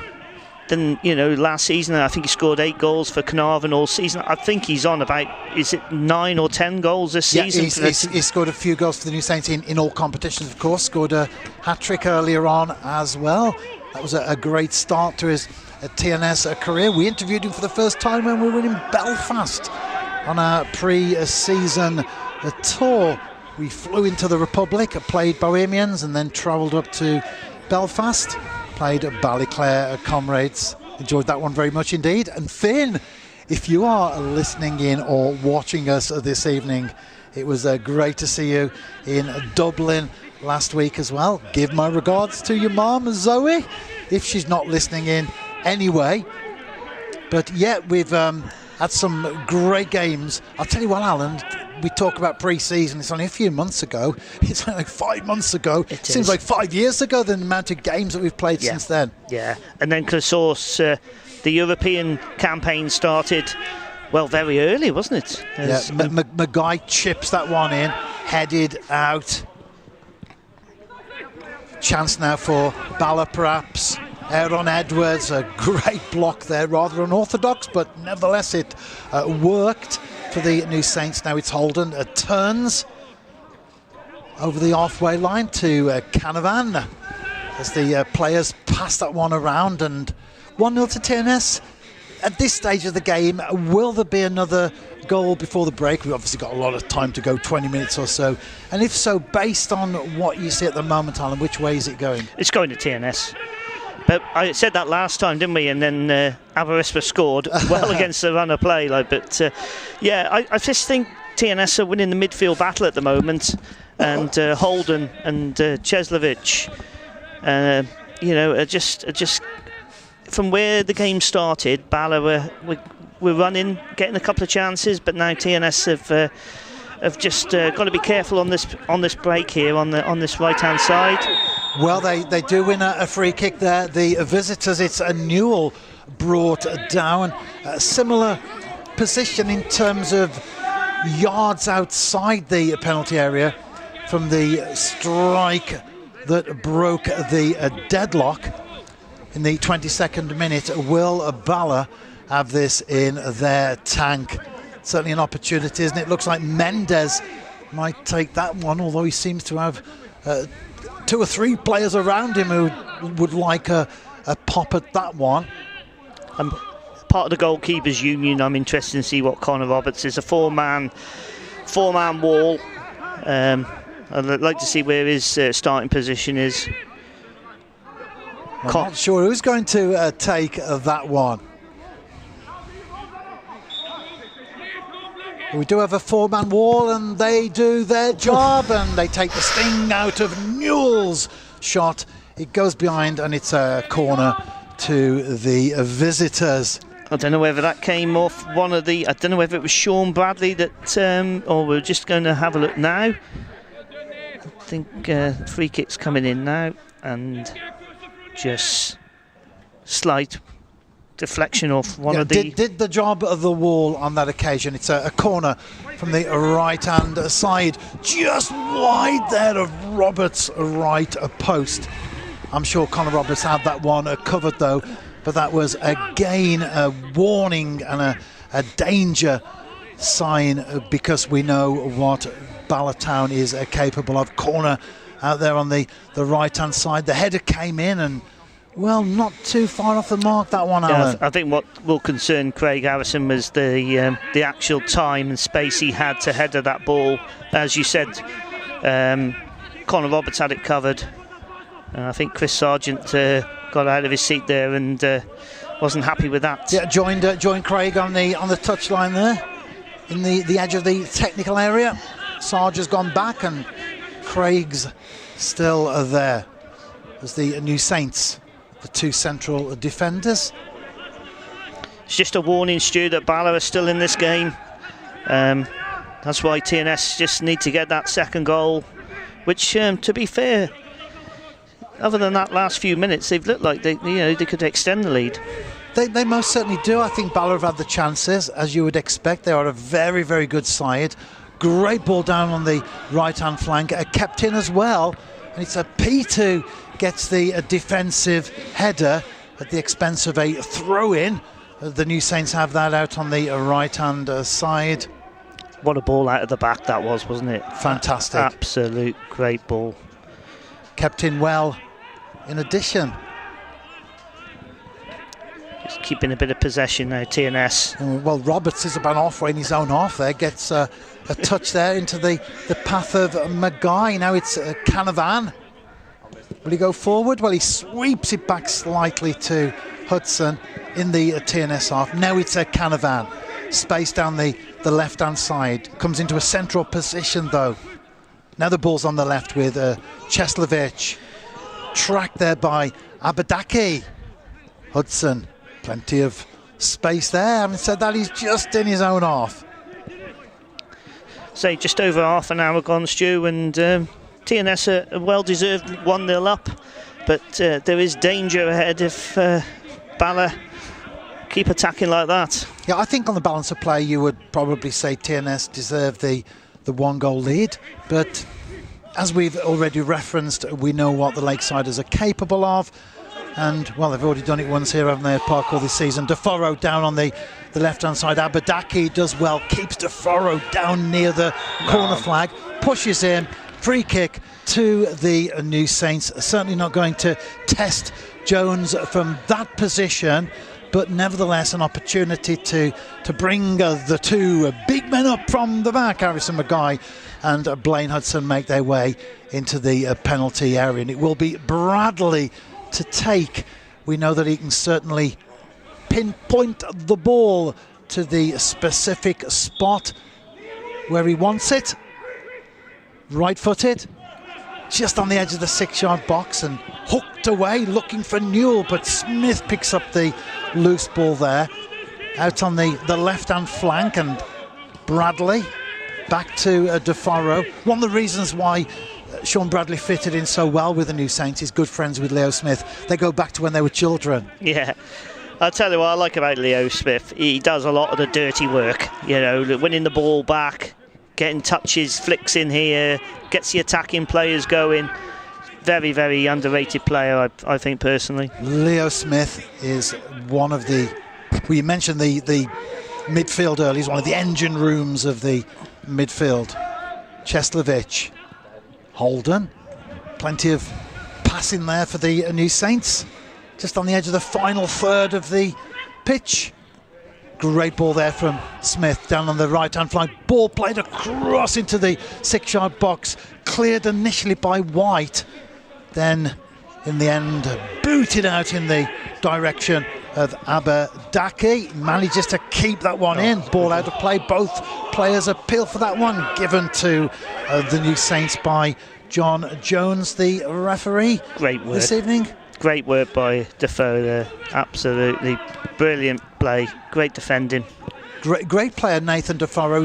than last season. I think he scored 8 goals for Carnarvon all season. I think he's on about, is it 9 or 10 goals this season? He's scored a few goals for the New Saints in all competitions, of course. Scored a hat-trick earlier on as well. That was a great start to his TNS career. We interviewed him for the first time when we were in Belfast on a pre-season tour. We flew into the Republic, played Bohemians, and then travelled up to Belfast, played Ballyclare Comrades. Enjoyed that one very much indeed. And Finn, if you are listening in or watching us this evening, it was great to see you in Dublin last week as well. Give my regards to your mum, Zoe, if she's not listening in anyway. But yeah, we've had some great games. I'll tell you what, Alan, we talk about pre-season. It's only a few months ago. It's only like 5 months ago. It seems like 5 years ago, the amount of games that we've played since then. Yeah, and then, of course, the European campaign started, well, very early, wasn't it? Maguire chips that one in, headed out. Chance now for Bala, perhaps. Aaron Edwards, a great block there, rather unorthodox, but nevertheless it worked for the New Saints. Now it's Holden, turns over the halfway line to Canavan as the players pass that one around, and 1-0 to TNS. At this stage of the game, will there be another goal before the break? We've obviously got a lot of time to go, 20 minutes or so. And if so, based on what you see at the moment, Alan, which way is it going? It's going to TNS. But I said that last time, didn't we? And then Aberystwyth scored well against the run of play. I just think TNS are winning the midfield battle at the moment. And Holden and Cheslovich, are just from where the game started. Bala we're running, getting a couple of chances, but now TNS have just got to be careful on this break here on this right-hand side. Well, they do win a free kick there. The visitors, it's a Newell brought down. A similar position in terms of yards outside the penalty area from the strike that broke the deadlock in the 22nd minute. Will Bala have this in their tank? Certainly an opportunity, isn't it? It looks like Mendes might take that one, although he seems to have 2 or 3 players around him who would like a pop at that one. Part of the goalkeepers union, I'm interested to see what Conor Roberts is. A four-man wall. I'd like to see where his starting position is. I'm not sure who's going to take that one. We do have a 4-man wall, and they do their job, and they take the sting out of Newell's shot. It goes behind, and it's a corner to the visitors. I don't know whether that came off one of the... I don't know whether it was Sean Bradley that... or we're just going to have a look now. I think free kick's coming in now, and just slight deflection off one of the... Did the job of the wall on that occasion. It's a corner from the right-hand side, just wide there of Roberts' right post. I'm sure Conor Roberts had that one covered though, but that was again a warning and a danger sign, because we know what Ballatown is capable of. Corner out there on the right-hand side. The header came in and, well, not too far off the mark, that one, Alan. I think what will concern Craig Harrison was the actual time and space he had to header that ball. As you said, Conor Roberts had it covered. I think Chris Sargent got out of his seat there and wasn't happy with that. Yeah, joined Craig on the touchline there, in the edge of the technical area. Sarge has gone back and Craig's still there as the New Saints, the 2 central defenders. It's just a warning, Stu, that Bala are still in this game. That's why TNS just need to get that second goal, which, to be fair, other than that last few minutes, they've looked like they could extend the lead. They most certainly do. I think Bala have had the chances, as you would expect. They are a very, very good side. Great ball down on the right-hand flank, kept in as well. And it's a P2 gets the defensive header, at the expense of a throw-in. The New Saints have that out on the right-hand side. What a ball out of the back that was, wasn't it? Fantastic. Absolute great ball. Kept in well in addition. Just keeping a bit of possession now, TNS. Well, Roberts is about halfway in his own half there. Gets a touch there into the path of Maguire. Now it's Canavan. Will he go forward? Well, he sweeps it back slightly to Hudson in the TNS half. Now it's Canavan. Space down the left-hand side. Comes into a central position, though. Now the ball's on the left with Cheslovich. Tracked there by Abadaki. Hudson. Plenty of space there. Having said that, he's just in his own half. So just over half an hour gone, Stu, and TNS are well-deserved 1-0 up, but there is danger ahead if Bala keep attacking like that. Yeah, I think on the balance of play you would probably say TNS deserve the 1-goal lead, but as we've already referenced, we know what the Lakesiders are capable of. And, well, they've already done it once here, haven't they, at Parkall this season. DeForo down on the left-hand side. Abadaki does well, keeps DeForo down near the corner flag, pushes him, free kick to the New Saints. Certainly not going to test Jones from that position, but nevertheless an opportunity to bring the two big men up from the back. Harrison Maguire and Blaine Hudson make their way into the penalty area. And it will be Bradley to take. We know that he can certainly pinpoint the ball to the specific spot where he wants it. Right-footed, just on the edge of the 6-yard box and hooked away, looking for Newell, but Smith picks up the loose ball there. Out on the left-hand flank, and Bradley back to DeFaro. One of the reasons why Sean Bradley fitted in so well with the New Saints. He's good friends with Leo Smith. They go back to when they were children. Yeah, I'll tell you what I like about Leo Smith. He does a lot of the dirty work, you know, winning the ball back, getting touches, flicks in here, gets the attacking players going. Very, very underrated player, I think, personally. Leo Smith is one of the... Well, you mentioned the midfield earlier. He's one of the engine rooms of the midfield. Cheslovich. Holden, plenty of passing there for the New Saints, just on the edge of the final third of the pitch. Great ball there from Smith down on the right-hand flank. Ball played across into the 6-yard box, cleared initially by White, then in the end booted out in the direction of Abadaki. Manages to keep that one in. Ball out of play. Both players appeal for that one, given to the New Saints by John Jones, the referee. Great work this evening. Great work by Defoe there. Absolutely brilliant play. Great defending. Great player, Nathan DeFaro.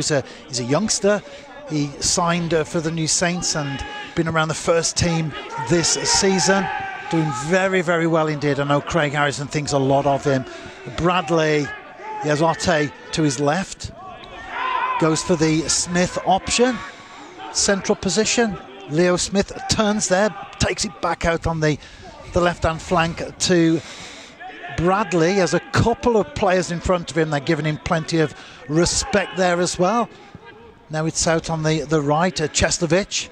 He's a youngster. He signed for the New Saints and been around the first team this season. Doing very, very well indeed. I know Craig Harrison thinks a lot of him. Bradley, he has Otte to his left. Goes for the Smith option. Central position. Leo Smith turns there, takes it back out on the left-hand flank to Bradley. Has a couple of players in front of him. They're giving him plenty of respect there as well. Now it's out on the right. Cheslovich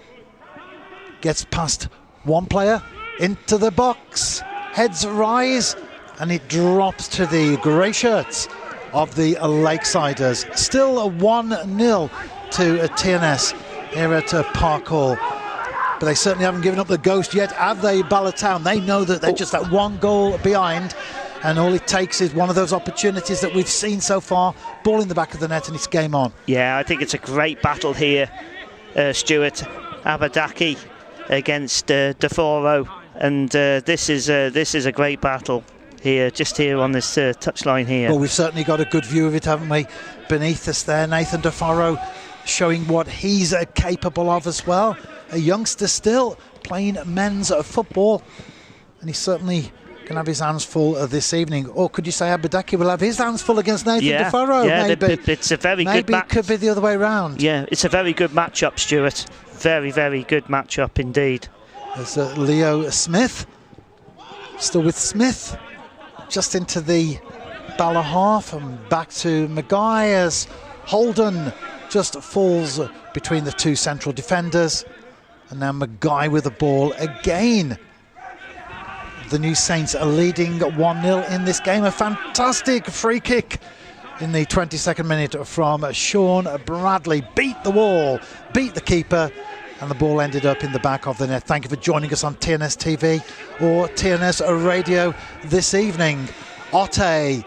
gets past one player. Into the box, heads rise, and it drops to the grey shirts of the Lakesiders. Still a 1-0 to TNS here at Parkall. But they certainly haven't given up the ghost yet, have they, Bala Town? They know that they're just that 1 goal behind, and all it takes is one of those opportunities that we've seen so far. Ball in the back of the net, and it's game on. Yeah, I think it's a great battle here, Stuart. Abadaki against DeForo. And this is a great battle here, just here on this touchline here. Well, we've certainly got a good view of it, haven't we? Beneath us there, Nathan DeFaro showing what he's capable of as well. A youngster still playing men's football, and he certainly can have his hands full this evening. Or could you say Abadaki will have his hands full against Nathan DeFaro? Yeah, maybe. It's a very good match. Maybe it could be the other way round. Yeah, it's a very good matchup, Stuart. Very, very good matchup indeed. There's Leo Smith, still with Smith. just into the Bala half and back to Maguire as Holden just falls between the two central defenders. And now Maguire with the ball again. The New Saints are leading 1-0 in this game. A fantastic free kick in the 22nd minute from Sean Bradley. Beat the wall, beat the keeper, and the ball ended up in the back of the net. Thank you for joining us on TNS TV or TNS Radio this evening. Otte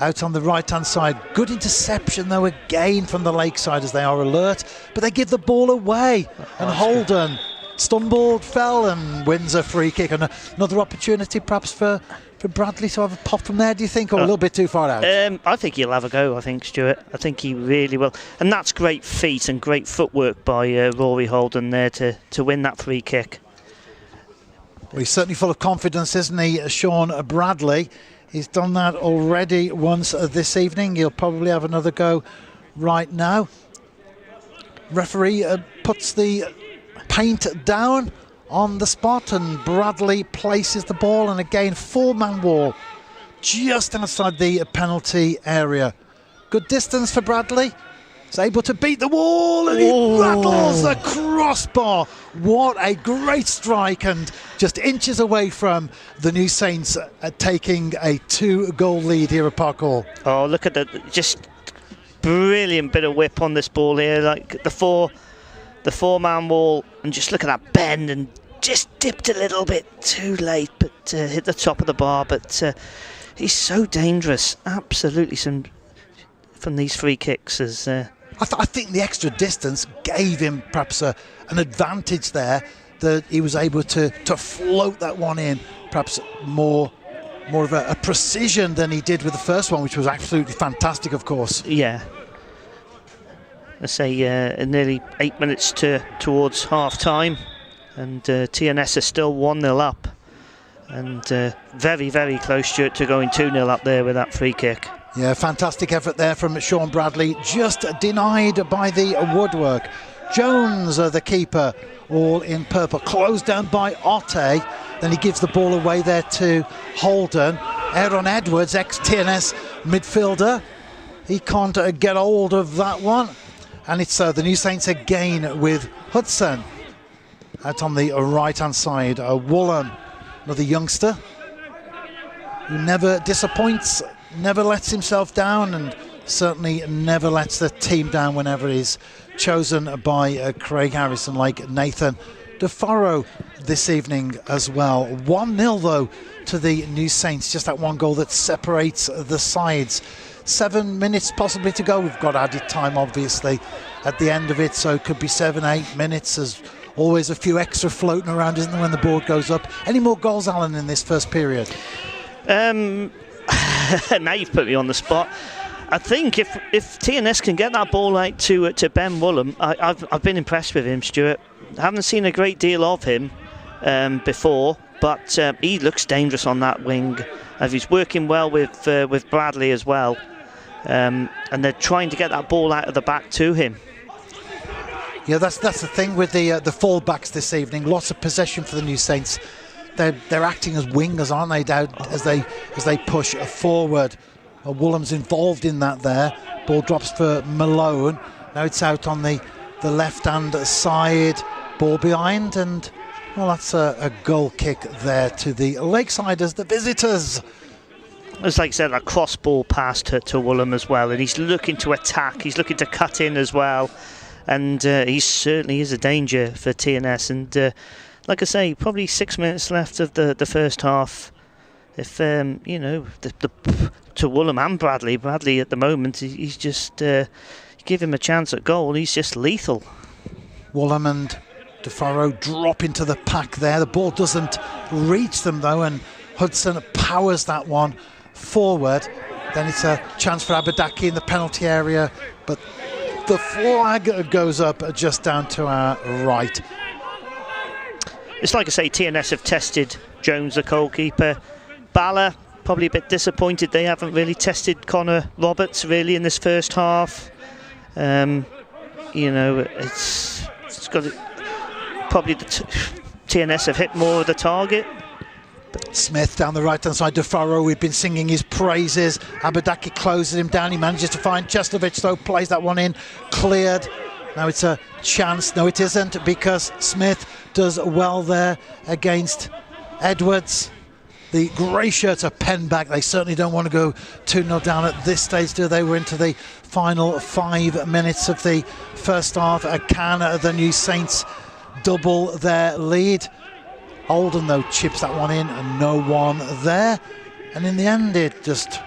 out on the right-hand side. Good interception, though, again from the Lakeside as they are alert, but they give the ball away. And Holden stumbled, fell, and wins a free kick. And another opportunity perhaps for Bradley to have a pop from there, do you think, or a little bit too far out? I think he'll have a go, I think, Stuart. I think he really will. And that's great feet and great footwork by Rory Holden there to win that free kick. Well, he's certainly full of confidence, isn't he, Sean Bradley? He's done that already once this evening. He'll probably have another go right now. Referee puts the paint down on the spot, and Bradley places the ball, and again, four-man wall just outside the penalty area. Good distance for Bradley. He's able to beat the wall, and he rattles the crossbar. What a great strike, and just inches away from the New Saints taking a 2-goal lead here at Park Hall. Oh, look at that, just brilliant bit of whip on this ball here, like the four-man wall, and just look at that bend, and just dipped a little bit too late, but hit the top of the bar. But he's so dangerous, absolutely, from these free kicks. As I think the extra distance gave him perhaps an advantage there, that he was able to float that one in, perhaps more of a precision than he did with the first one, which was absolutely fantastic, of course. Yeah. Let's say nearly 8 minutes towards half-time, and TNS are still 1-0 up, and very, very close to going 2-0 up there with that free kick. Yeah, fantastic effort there from Sean Bradley, just denied by the woodwork. Jones, the keeper, all in purple, closed down by Otte. Then he gives the ball away there to Holden. Aaron Edwards, ex-TNS midfielder, he can't get hold of that one. And it's the New Saints again with Hudson out on the right-hand side. Woolham, another youngster who never disappoints, never lets himself down, and certainly never lets the team down whenever he's chosen by Craig Harrison, like Nathan DeFaro this evening as well. 1-0 though to the New Saints, just that one goal that separates the sides. 7 minutes possibly to go. We've got added time obviously at the end of it, so it could be 7-8 minutes. There's always a few extra floating around, isn't there, when the board goes up. Any more goals, Alan, in this first period? Now you've put me on the spot. I think if TNS can get that ball out to Ben Woolham, I've been impressed with him, Stuart. I haven't seen a great deal of him before, but he looks dangerous on that wing. He's working well with Bradley as well, and they're trying to get that ball out of the back to him. Yeah, that's the thing with the full-backs this evening. Lots of possession for the New Saints. They're acting as wingers, aren't they, Dowd, as they push forward. Woolham's involved in that there. Ball drops for Malone. Now it's out on the left-hand side. Ball behind, and well, that's a goal kick there to the Lakesiders, the visitors. As like I said, a cross ball pass to Woolham as well, and he's looking to attack. He's looking to cut in as well, and he certainly is a danger for TNS. And like I say, probably 6 minutes left of the first half. If you know, to Woolham and Bradley at the moment, he's just give him a chance at goal. He's just lethal. Woolham and DeFaro drop into the pack there. The ball doesn't reach them though, and Hudson powers that one forward. Then it's a chance for Abadaki in the penalty area, but the flag goes up just down to our right. It's like I say, TNS have tested Jones, the goalkeeper. Bala, probably a bit disappointed they haven't really tested Connor Roberts really in this first half. You know, it's got probably TNS have hit more of the target. But Smith down the right hand side, DeFaro, we've been singing his praises. Abadaki closes him down, he manages to find Cheslovich, though, plays that one in, cleared. Now it's a chance. No, it isn't, because Smith does well there against Edwards. The grey shirts are penned back. They certainly don't want to go 2-0 down at this stage, do they? We're into the final 5 minutes of the first half. Can the New Saints double their lead? Holden, though, chips that one in, and no one there. And in the end, it just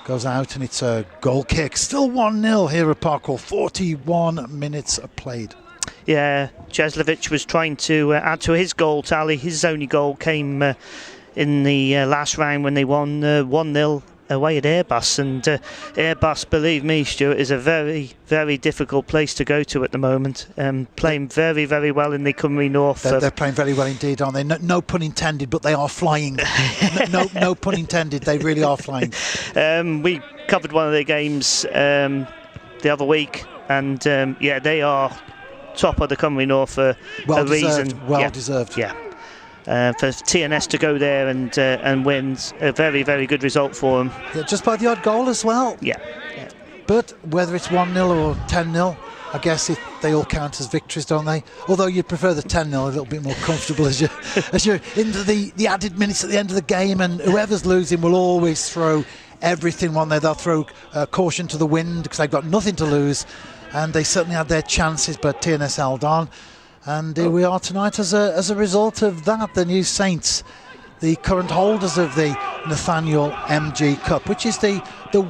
goes out, and it's a goal kick. Still 1-0 here at Parkhall. 41 minutes played. Yeah, Cheslovich was trying to add to his goal tally. His only goal came in the last round when they won 1-0 away at Airbus. And Airbus, believe me, Stuart, is a very, very difficult place to go to at the moment. Playing very, very well in the Cymru North. They're playing very well indeed, aren't they? No pun intended, but they are flying. no pun intended, they really are flying. We covered one of their games the other week, and yeah, they are top of the Cymru North for a reason. Well deserved. Yeah. For TNS to go there and wins, a very, very good result for them. Yeah, just by the odd goal as well. Yeah. But whether it's 1-0 or 10-0, I guess they all count as victories, don't they? Although you'd prefer the 10-0, a little bit more comfortable as you're into the added minutes at the end of the game, and whoever's losing will always throw everything one there. They'll throw caution to the wind because they've got nothing to lose, and they certainly had their chances, but TNS held on. And here we are tonight as a result of that. The New Saints, the current holders of the Nathaniel MG Cup, which is the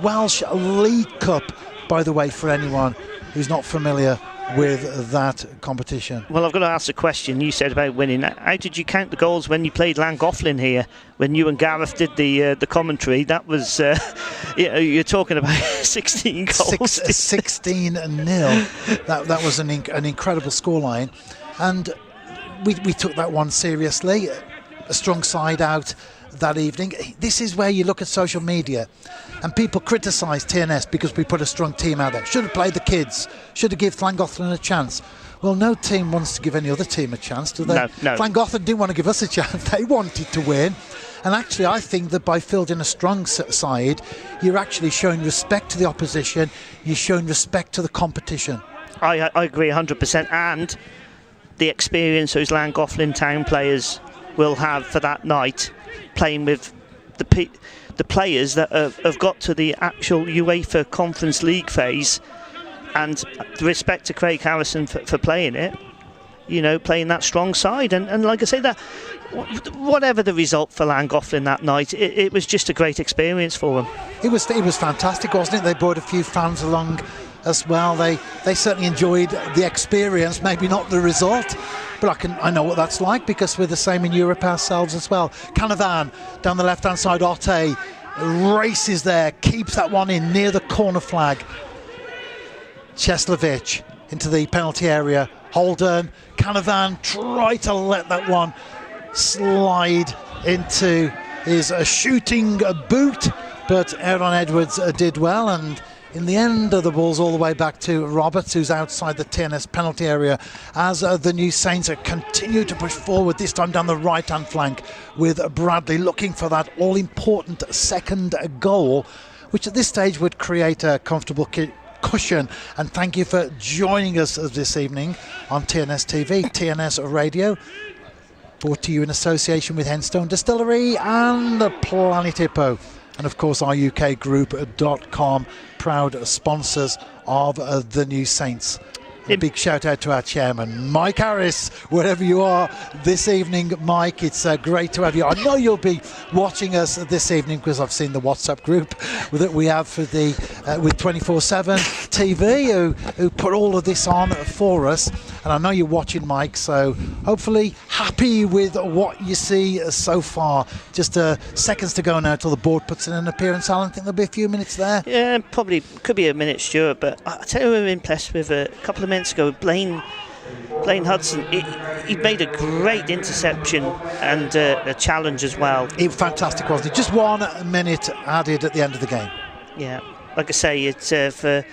Welsh League Cup, by the way, for anyone who's not familiar with that competition. Well, I've got to ask a question. You said about winning. How did you count the goals when you played Llangollen here? When you and Gareth did the commentary, that was you're talking about 16 goals. 16-0. That was an incredible scoreline. And we took that one seriously. A strong side out that evening. This is where you look at social media and people criticise TNS because we put a strong team out there. Should have played the kids. Should have given Llangollen a chance. Well, no team wants to give any other team a chance, do they? No. Llangollen didn't want to give us a chance. They wanted to win. And actually, I think that by fielding a strong side, you're actually showing respect to the opposition. You're showing respect to the competition. I agree 100%. And the experience those Llangollen Town players will have for that night, playing with the players that have got to the actual UEFA Conference League phase, and the respect to Craig Harrison for playing it, playing that strong side. And like I say, that whatever the result for Llangollen that night, it was just a great experience for them. It was fantastic, wasn't it? They brought a few fans along as well. They certainly enjoyed the experience, maybe not the result, but I know what that's like because we're the same in Europe ourselves as well. Canavan down the left hand side, Otte races there, keeps that one in near the corner flag. Cheslovich into the penalty area. Holden, Canavan try to let that one slide into his shooting boot, but Aaron Edwards did well, and in the end, the ball's all the way back to Roberts, who's outside the TNS penalty area, as the New Saints continue to push forward, this time down the right-hand flank, with Bradley looking for that all-important second goal, which at this stage would create a comfortable cushion. And thank you for joining us this evening on TNS TV, TNS Radio, brought to you in association with Henstone Distillery and Planet Hippo. And of course, our UKGroup.com, proud sponsors of the New Saints. A big shout out to our chairman, Mike Harris, wherever you are this evening. Mike, it's great to have you. I know you'll be watching us this evening because I've seen the WhatsApp group that we have for with 24/7 TV who put all of this on for us. And I know you're watching, Mike, so hopefully happy with what you see so far. Just seconds to go now till the board puts in an appearance. Alan, I think there'll be a few minutes there. Yeah, probably could be a minute, Stuart, but I tell you, we were impressed with a couple of minutes ago. Blaine Hudson, he made a great interception and a challenge as well. Fantastic, wasn't it? Just 1 minute added at the end of the game. Yeah, like I say, it's for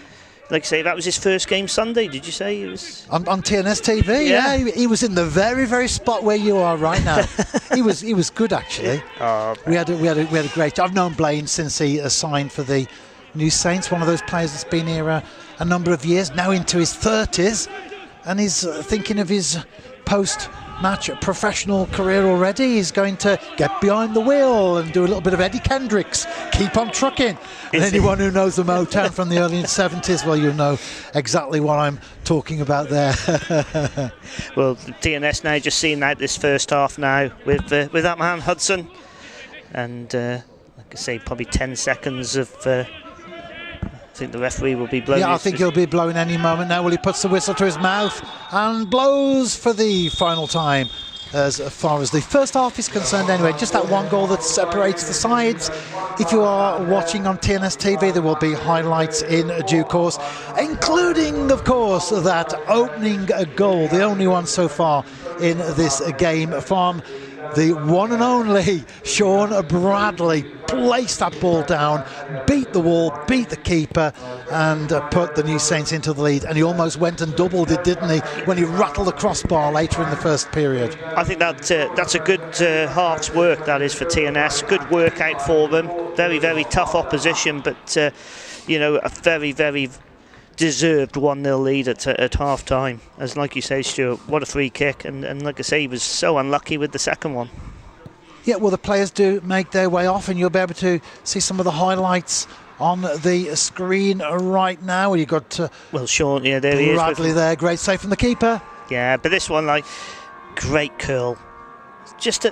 like I say, that was his first game Sunday. Did you say it was on TNS TV? Yeah, he was in the very, very spot where you are right now. he was good actually. Oh, we had a great. I've known Blaine since he signed for the New Saints. One of those players that's been here a number of years, now into his 30s, and he's thinking of his post-match professional career already. He's going to get behind the wheel and do a little bit of Eddie Kendricks, keep on trucking. And anyone who knows the Motown from the early 70s, well, you'll know exactly what I'm talking about there. Well, TNS now just seeing out this first half now with that man Hudson, and like I say, probably 10 seconds of. I think the referee will be blowing. Yeah, I think he'll be blowing any moment now. Well, he puts the whistle to his mouth and blows for the final time. As far as the first half is concerned anyway, just that one goal that separates the sides. If you are watching on TNS TV, there will be highlights in due course, including, of course, that opening goal, the only one so far in this game from the one and only Sean Bradley. Placed that ball down, beat the wall, beat the keeper, and put the New Saints into the lead. And he almost went and doubled it, didn't he, when he rattled the crossbar later in the first period. I think that's a good half's work, that is, for TNS. Good workout for them. Very, very tough opposition, but you know, a very, very deserved 1-0 lead at half time. As like you say, Stuart, what a free kick, and like I say, he was so unlucky with the second one. Yeah, well, the players do make their way off, and you'll be able to see some of the highlights on the screen right now. You've got well, Sean, yeah, there he is. Bradley there, great save from the keeper. Yeah, but this one, like, great curl. Just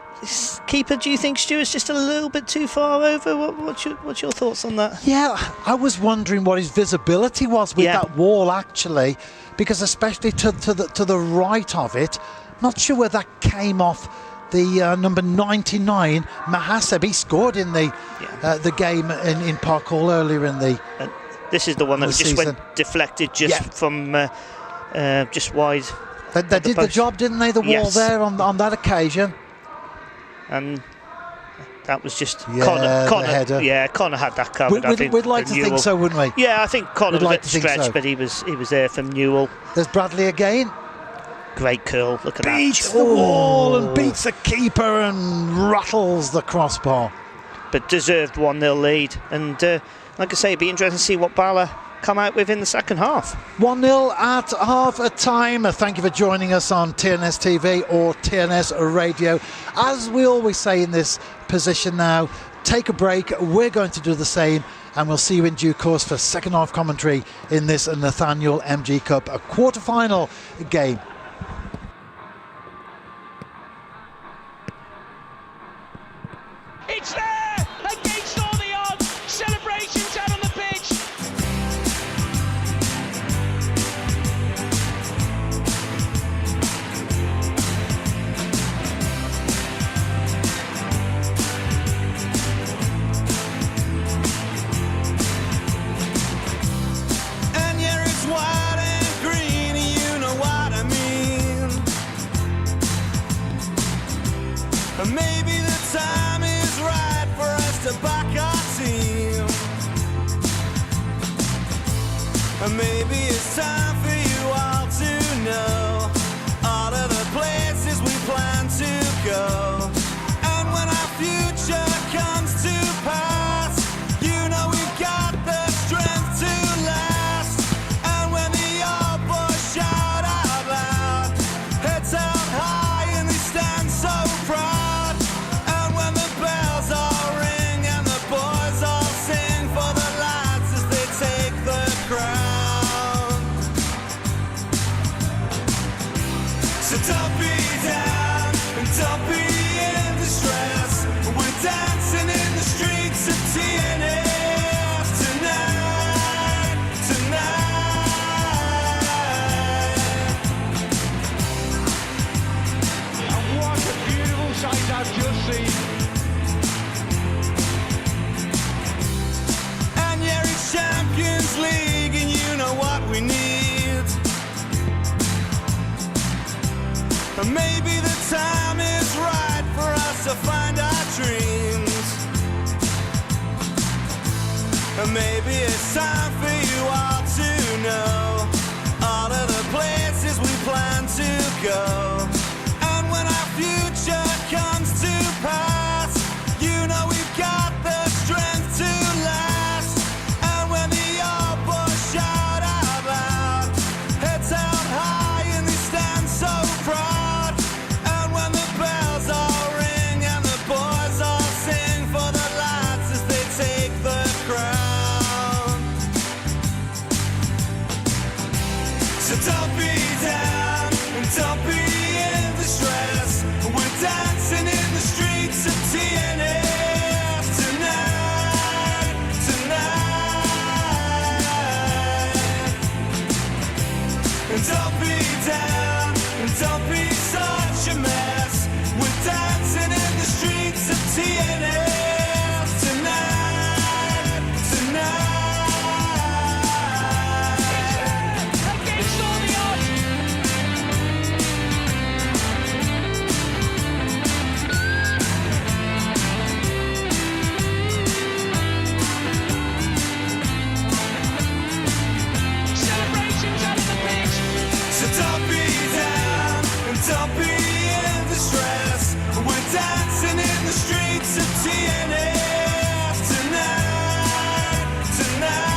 keeper, do you think, Stuart's just a little bit too far over? What's your thoughts on that? Yeah, I was wondering what his visibility was with that wall, actually, because especially to the right of it, not sure where that came off. The number 99, Mahaseb, he scored in the game in Park Hall earlier in the this is the one that just season. went deflected just from just wide. They did the job, didn't they, the wall there on that occasion? And that was just Connor header. Yeah, Connor had that covered. I think we'd like to think so, wouldn't we? Yeah, I think Connor was a bit stretched, so. but he was there from Newell. There's Bradley again. Great curl, look at that. Beats the wall and beats the keeper and rattles the crossbar. But deserved 1-0 lead. And like I say, it'd be interesting to see what Bala come out with in the second half. 1-0 at half a time. Thank you for joining us on TNS TV or TNS Radio. As we always say in this position now, take a break. We're going to do the same, and we'll see you in due course for second half commentary in this Nathaniel MG Cup, a quarter-final game. It's there! Against all the odds! Celebrations out on the pitch! And yeah, it's white and green, you know what I mean. And maybe the time is right for us to back our team. And maybe it's time for you all to know all of the places we plan to go. And when our future comes to pass, you know we've got the strength to last. And when the old boys shout out loud, heads held high and they stand so proud. And when the bells all ring and the boys all sing for the lads as they take the crown. So don't be down and don't be in distress. We're dancing in the streets of TNS tonight, tonight. And what a beautiful sight I've just seen. And yeah, it's Champions League and you know what we need. And maybe the time is right for us to find our dreams. And maybe it's time for you all to know all of the places we plan to go. And when our future comes to pass, you know we've got the strength to last. And when the old boys shout out loud, heads held high and they stand so proud. And when the bells all ring and the boys all sing for the lads as they take the crown. So don't be down and don't be in distress. We're dancing in the streets of TNS tonight, tonight. And don't be down and don't be such a mess. We're dancing in the streets of TNS tonight, tonight. Against all the odds. Celebrations out of the pitch. So don't be down and don't be in distress. We're dancing in the streets of TNS tonight, tonight.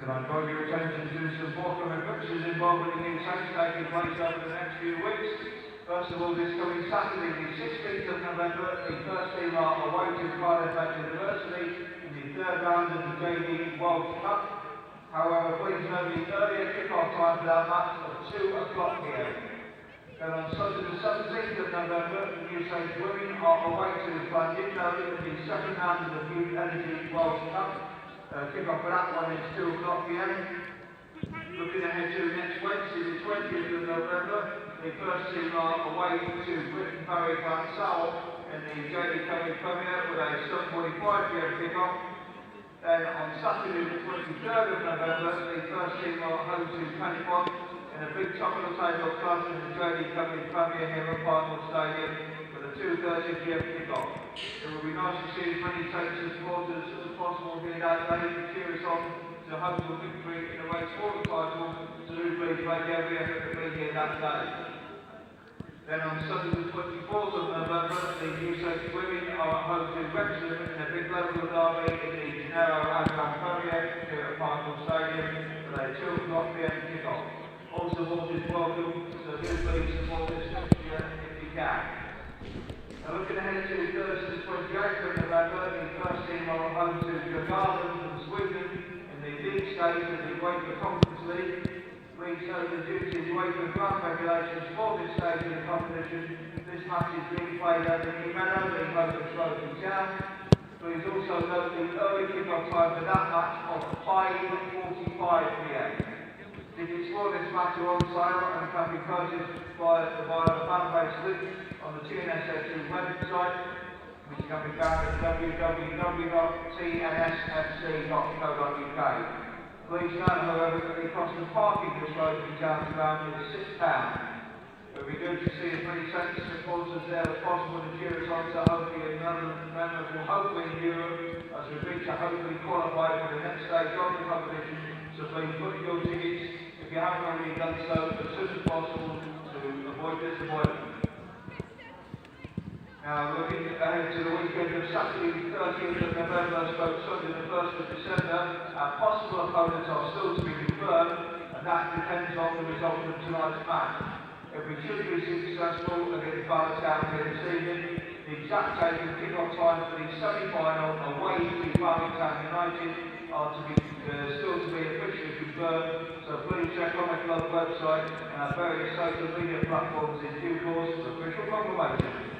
Can I draw your attention to some forthcoming fixtures involving the new change taking place over the next few weeks? First of all, this coming Saturday, the 16th of November, the first team are away to Cardiff University in the third round of the JD World Cup. However, please note the earlier kick-off time for that match of 2 o'clock p.m. Then on Sunday the 17th of November, the New Saints women are away to Llandudno in the second round of the New Energy World Cup. Kick-off for that one is 2 o'clock p.m. Looking ahead to next Wednesday, the 20th of November, the first team are away to Britain Barry Glansal in the JD Premier with a 7:45 p.m. kick-off. Then on Saturday the 23rd of November, the first team are home to Pennypot in a big top of the table clash in the JD Company Premier here at Parkwood Stadium with a 2:30 p.m. kick-off. It will be nice to see as many takes and supporters as possible here that day to cheer us on to home to victory in the race for the title. So do please make every effort to be here that day. Then on Sunday the 24th of November, the New Saints women are at home to Wrexham in a big local derby in the Gennaro Advan Premier here at Parkwood Stadium with a 2 o'clock p.m. kick-off. All supporters welcome, so do please support this fixture if you can. Now looking ahead to Thursday the 28th of November, the first team are at home to Djurgården from Sweden in the league stage of the UEFA Conference League. Please note the duties UEFA ground regulations for this stage of the competition. This match is being played at the New Meadow, the home of Slovan Town. Please also note the early kick-off time for that match of 5:45 p.m. Tickets for this match are on sale and can be purchased via the fan-based link on the TNS website, which can be found at www.tnsfc.co.uk. Please note, however, that the cost of parking this road in town ground is £6. It would be good to see as many Saints supporters there as possible to cheer us on to hopefully another memorable hope in Europe as we reach to hopefully qualify for the next stage of the competition. So please book your tickets, if you haven't already done so, as soon as possible to avoid disappointment. Now looking ahead to the weekend of Saturday the 30th of November, Sunday the 1st of December, our possible opponents are still to be confirmed, and that depends on the result of tonight's match. If we should be successful against Bala here this evening, the exact date and kick-off time for the semi-final away to Bala United are to be still to be officially confirmed, so please check on the club website and our various social media platforms in due course for official confirmation.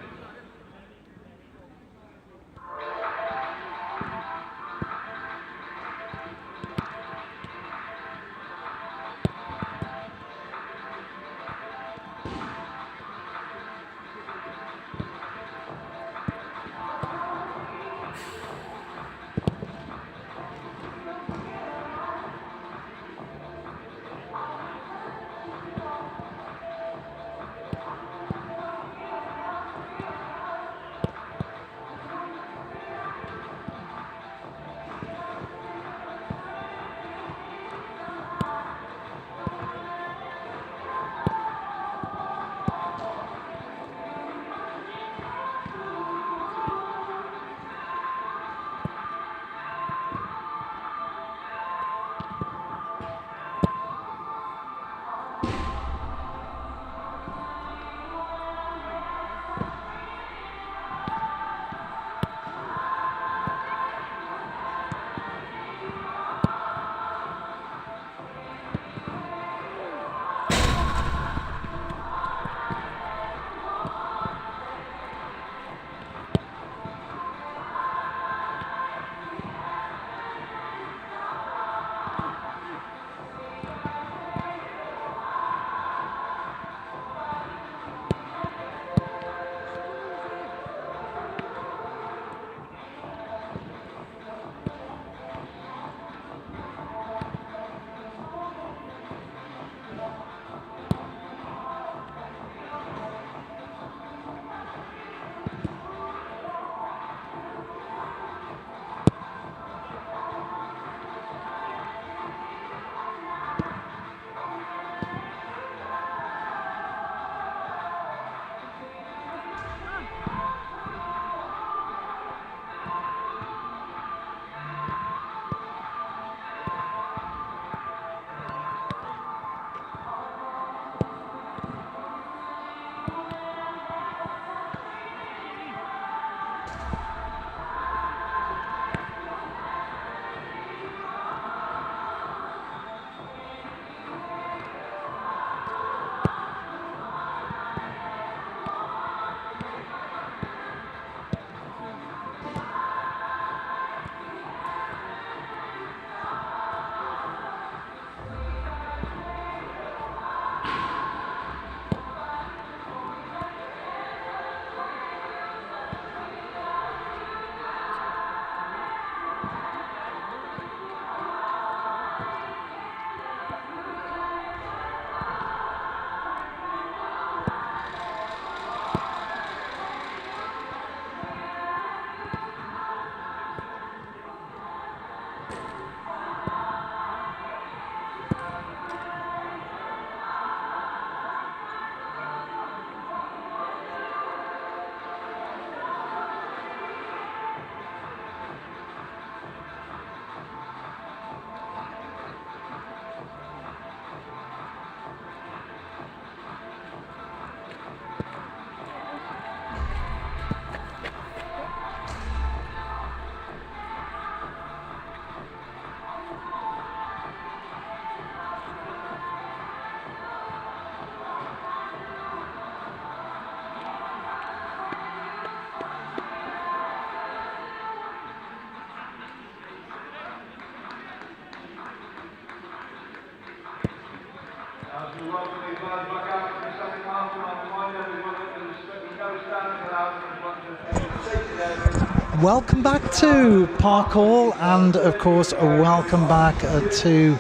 goes back out for the second half, and I'll remind everyone that there's no standing allowed in front of the seated area. Welcome back to Park Hall, and of course welcome back to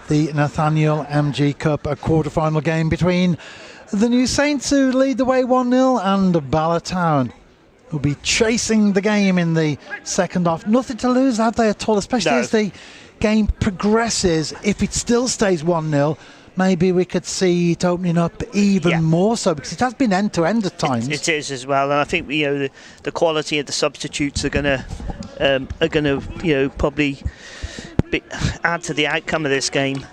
the Nathaniel MG Cup, a quarter-final game between the New Saints, who lead the way 1-0, and Bala Town, who'll be chasing the game in the second half. Nothing to lose, have they, at all, especially as the game progresses. If it still stays 1-0, maybe we could see it opening up even more so, because it has been end-to-end at times. It is as well, and I think the quality of the substitutes are going to probably add to the outcome of this game.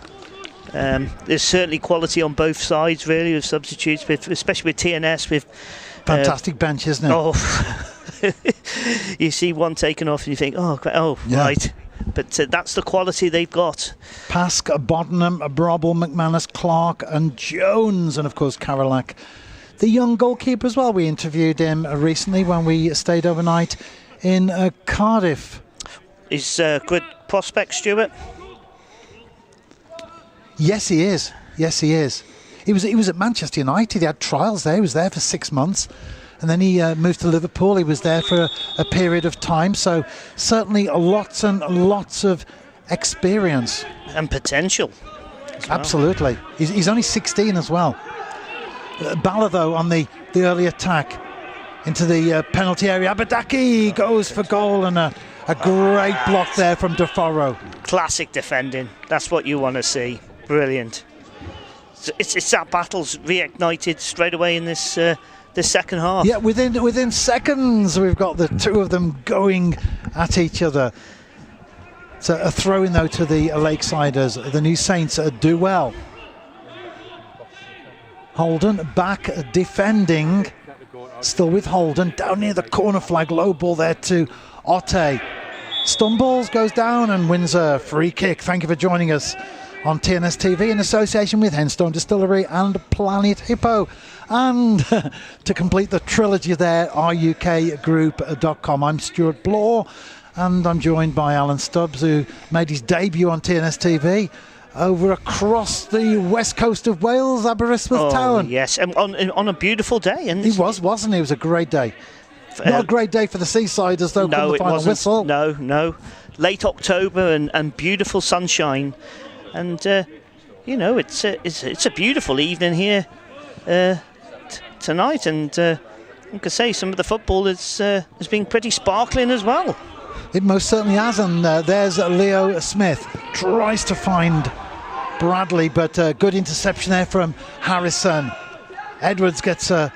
There's certainly quality on both sides, really, with substitutes, especially with TNS. With fantastic bench, isn't it? Oh, you see one taken off, and you think, right. But that's the quality they've got. Pask, Boddenham, Brobble, McManus, Clark and Jones, and of course Karolak, the young goalkeeper as well. We interviewed him recently when we stayed overnight in Cardiff. He's a good prospect, Stuart. Yes, he is. Yes, he is. He was at Manchester United. He had trials there. He was there for 6 months. And then he moved to Liverpool. He was there for a period of time. So certainly lots and lots of experience. And potential. Absolutely. He's only 16 as well. Bala, though, on the early attack into the penalty area. Abadaki goes for goal, and a great block there from DeForo. Classic defending. That's what you want to see. Brilliant. It's that battle's reignited straight away in this second half. Yeah, within seconds we've got the two of them going at each other. So a throw in though to the Lakesiders. The New Saints do well. Holden back defending, still with Holden down near the corner flag. Low ball there to Otte. Stumbles, goes down and wins a free kick. Thank you for joining us on TNS TV in association with Henstone Distillery and Planet Hippo. And to complete the trilogy there, RUKgroup.com. I'm Stuart Blore, and I'm joined by Alan Stubbs, who made his debut on TNS TV over across the west coast of Wales, Aberystwyth Town. Yes, and on a beautiful day. And he wasn't he? It was a great day. Not a great day for the Seasiders, though. No, it wasn't. Whistle. No. Late October and beautiful sunshine. And it's a beautiful evening here tonight, and I can say some of the football has been pretty sparkling as well. It most certainly has, and there's Leo Smith, tries to find Bradley, but good interception there from Harrison. Edwards gets a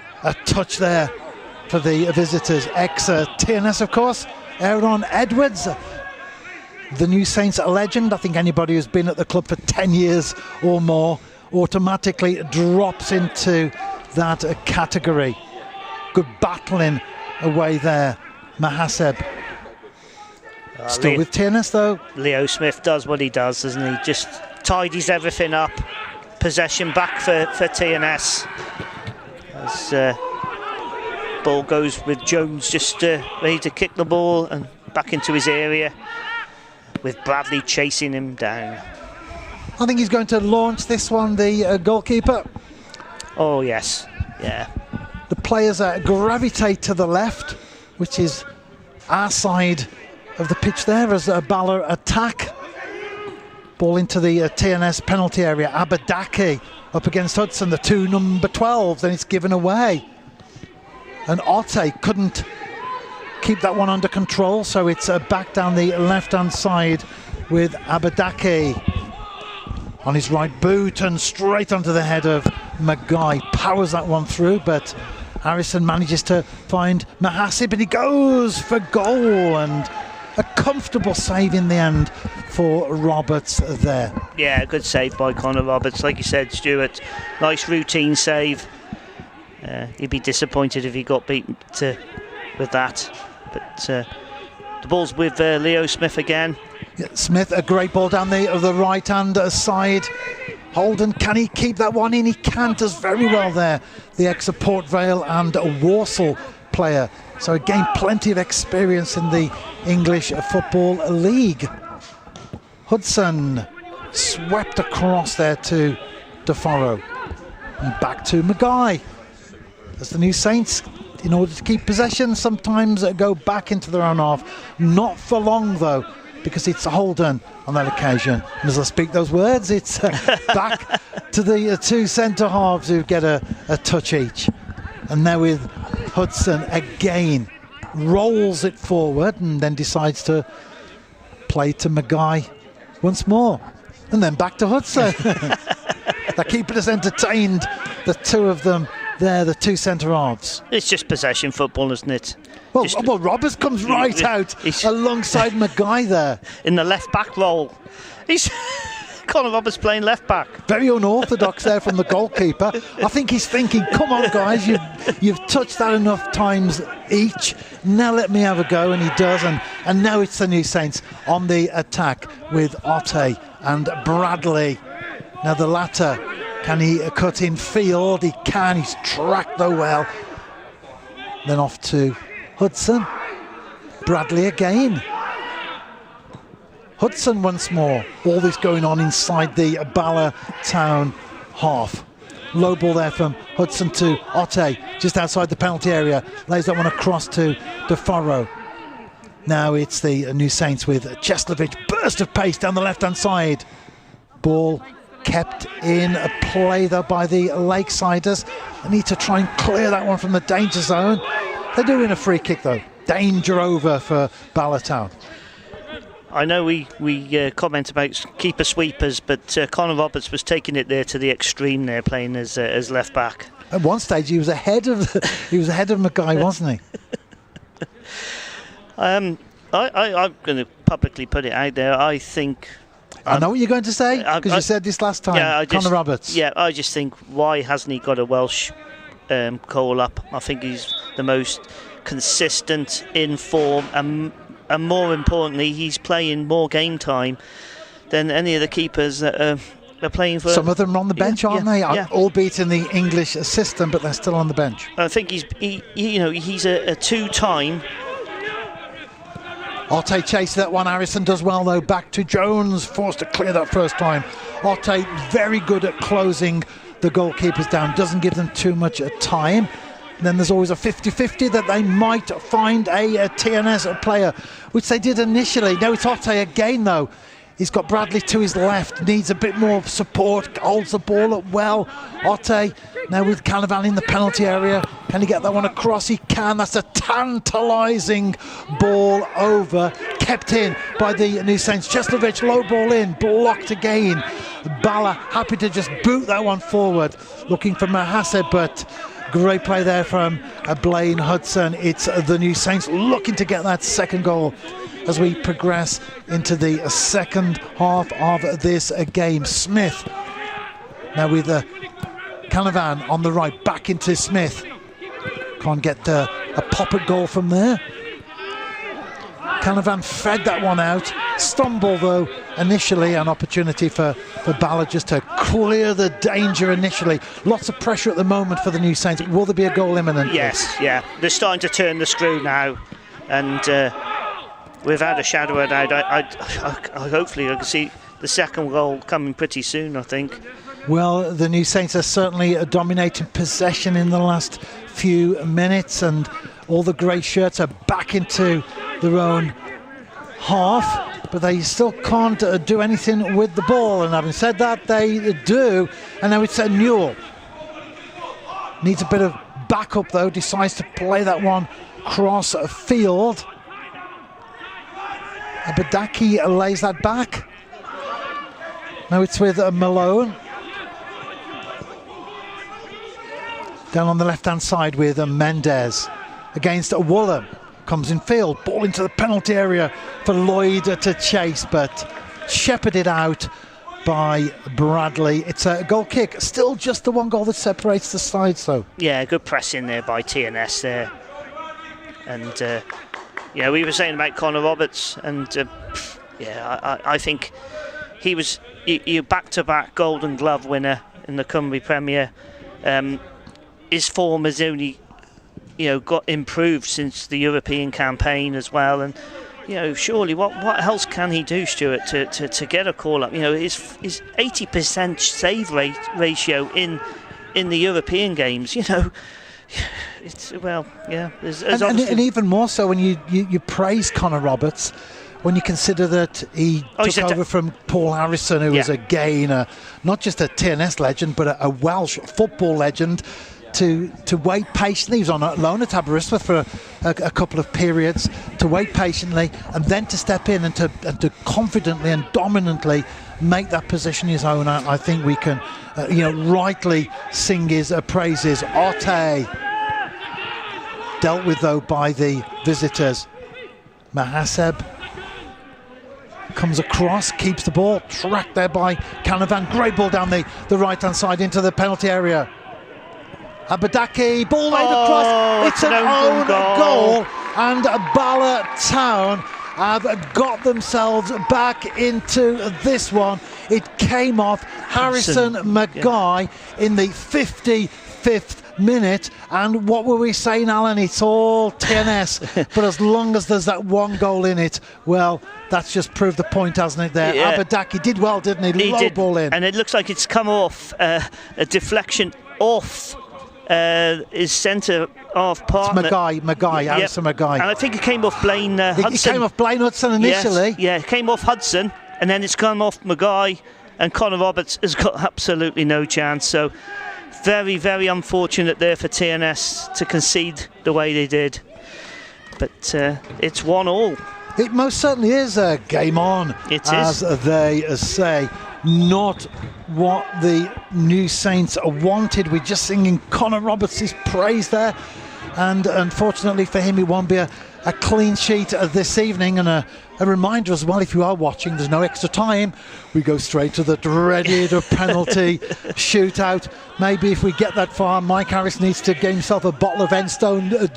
touch there for the visitors. Ex-TNS, of course, Aaron Edwards. The New Saints legend. I think anybody who's been at the club for 10 years or more automatically drops into that category. Good battling away there, Mahaseb. Still with TNS though. Leo Smith does what he does, doesn't he? Just tidies everything up. Possession back for TNS. As ball goes with Jones just ready to kick the ball and back into his area, with Bradley chasing him down. I think he's going to launch this one, the goalkeeper. Oh, yes. Yeah. The players gravitate to the left, which is our side of the pitch there, as a Bala attack. Ball into the TNS penalty area. Abadaki up against Hudson, the two number 12s, then it's given away. And Otte couldn't keep that one under control, so it's back down the left-hand side with Abadaki on his right boot and straight onto the head of Magai. Powers that one through, but Harrison manages to find Mahasib, and he goes for goal, and a comfortable save in the end for Roberts there. Yeah, good save by Connor Roberts. Like you said, Stuart, nice routine save. He'd be disappointed if he got beaten with that. But the ball's with Leo Smith again. Yeah, Smith, a great ball down the right-hand side. Holden, can he keep that one in? He can, does very well there. The ex-Port Vale and Walsall player. So again, plenty of experience in the English Football League. Hudson swept across there to DeForo. And back to Maguire. As the New Saints, in order to keep possession, sometimes go back into their own half. Not for long, though, because it's Holden on that occasion. And as I speak those words, it's back to the two centre halves who get a touch each. And now with Hudson again, rolls it forward and then decides to play to Maguire once more. And then back to Hudson. They're keeping us entertained, the two of them there, the two centre halves. It's just possession football, isn't it? Well, Roberts comes right out alongside Maguire there. In the left back role. He's Conor Roberts playing left back. Very unorthodox there from the goalkeeper. I think he's thinking, come on guys, you've touched that enough times each. Now let me have a go, and he does. And now it's the New Saints on the attack with Otte and Bradley. Now the latter, can he cut in field? He can, he's tracked though well. Then off to Hudson. Bradley again. Hudson once more. All this going on inside the Bala town half. Low ball there from Hudson to Otte, just outside the penalty area. Lays that one across to DeForro. Now it's the New Saints with Cheslovich. Burst of pace down the left-hand side. Ball kept in play though by the Lakesiders. They need to try and clear that one from the danger zone. They're doing a free kick though. Danger over for Bala town. I know we comment about keeper sweepers, but Conor Roberts was taking it there to the extreme there, playing as left back. At one stage, he was ahead of Maguire, wasn't he? I'm going to publicly put it out there. I think. I know what you're going to say, because you said this last time. Yeah, Conor Roberts. Yeah, I just think, why hasn't he got a Welsh call up? I think he's the most consistent, in form, and more importantly, he's playing more game time than any of the keepers that are playing for. Some of them are on the bench, aren't they? Yeah. Albeit in the English system, but they're still on the bench. I think he's a two-time. Otte chases that one. Harrison does well though. Back to Jones, forced to clear that first time. Otte very good at closing the goalkeepers down. Doesn't give them too much time. And then there's always a 50-50 that they might find a TNS player, which they did initially. Now it's Otte again though. He's got Bradley to his left, needs a bit more support, holds the ball up well. Otte now with Canavan in the penalty area. Can he get that one across? He can. That's a tantalising ball over, kept in by the New Saints. Cheslovich, low ball in, blocked again. Bala happy to just boot that one forward, looking for Mahase, but great play there from Blaine Hudson. It's the New Saints looking to get that second goal as we progress into the second half of this game. Smith now with Canavan on the right, back into Smith. Can't get a pop-up goal from there. Canavan fed that one out. Stumble though initially, an opportunity for Bala just to clear the danger initially. Lots of pressure at the moment for the New Saints. Will there be a goal imminent? Yes, yeah. They're starting to turn the screw now, and without a shadow of a doubt, I hopefully I can see the second goal coming pretty soon, I think. Well, the New Saints are certainly dominating possession in the last few minutes, and all the grey shirts are back into their own half, but they still can't do anything with the ball. And having said that, they do. And now it's Newell. Needs a bit of backup though, decides to play that one cross field. Abadaki lays that back. Now it's with Malone. Down on the left-hand side with Mendes against Woollum. Comes in field, ball into the penalty area for Lloyd to chase, but shepherded out by Bradley. It's a goal kick. Still just the one goal that separates the sides though. Yeah, good pressing there by TNS there. And yeah, we were saying about Conor Roberts, and yeah, I think he was your back-to-back Golden Glove winner in the Cymru Premier. His form has only, got improved since the European campaign as well, and surely what else can he do, Stuart, to get a call up? His 80% save ratio in in the European games, you know, it's, well, yeah. And even more so when you praise Connor Roberts, when you consider that he took over from Paul Harrison, who was again not just a TNS legend, but a Welsh football legend, to wait patiently. He was on loan at Aberystwyth for a couple of periods, to wait patiently and then to step in and to confidently and dominantly make that position his own. I think we can rightly sing his praises. Otte dealt with though by the visitors. Mahaseb comes across, keeps the ball, tracked there by Canavan. Great ball down the right hand side into the penalty area. Abadaki, ball laid across, it's an own goal, and Bala Town have got themselves back into this one. It came off Harrison Mackay in the 55th minute, and what were we saying, Alan? It's all TNS, but as long as there's that one goal in it, well, that's just proved the point, hasn't it there? Yeah. Abadaki did well, didn't he? Low ball in. And it looks like it's come off a deflection off his centre half partner. It's Mackay, Harrison Mackay. And I think it came off Blaine Hudson. It came off Blaine Hudson initially. Yes, yeah, it came off Hudson, and then it's come off Mackay, and Connor Roberts has got absolutely no chance. So very, very unfortunate there for TNS to concede the way they did. But it's 1-1. It most certainly is a game on, as they say. Not what the New Saints wanted. We're just singing Connor Roberts' praise there, and unfortunately for him, it won't be a clean sheet this evening. And a reminder as well, if you are watching, there's no extra time. We go straight to the dreaded penalty shootout. Maybe if we get that far, Mike Harris needs to get himself a bottle of Enstone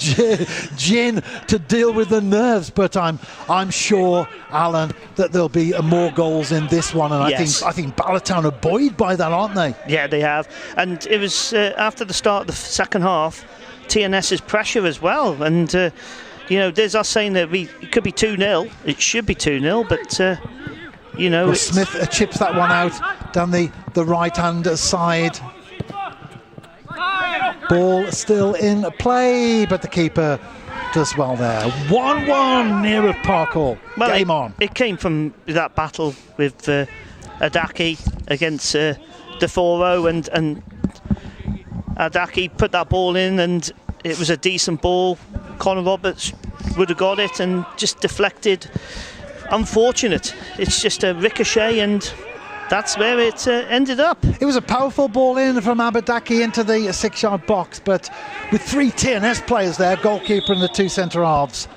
gin to deal with the nerves. But I'm sure, Alan, that there'll be more goals in this one. And I think Bala Town are buoyed by that, aren't they? Yeah, they have. And it was after the start of the second half, TNS's pressure as well. And there's us saying that it could be 2-0. It should be 2-0, but well, Smith chips that one out down the right-hand side. Ball still in play, but the keeper does well there. 1-1 near at Parkhall. Well, game on. It came from that battle with Adaki against DeForo, and Adaki put that ball in, and it was a decent ball. Connor Roberts would have got it and just deflected. Unfortunate. It's just a ricochet, and that's where it ended up. It was a powerful ball in from Abadaki into the 6-yard box, but with 3 TNS players there, goalkeeper and the 2 centre halves,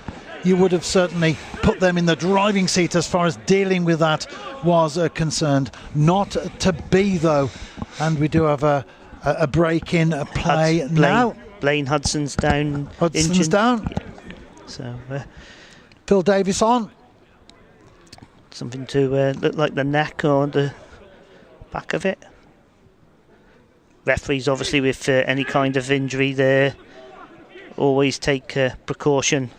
you would have certainly put them in the driving seat as far as dealing with that was concerned. Not to be, though, and we do have a break in play now. Blaine Hudson's down. Hudson's down. Yeah. So Phil Davis on. Something to look like the neck or the back of it. Referees, obviously, with any kind of injury there, always take precaution.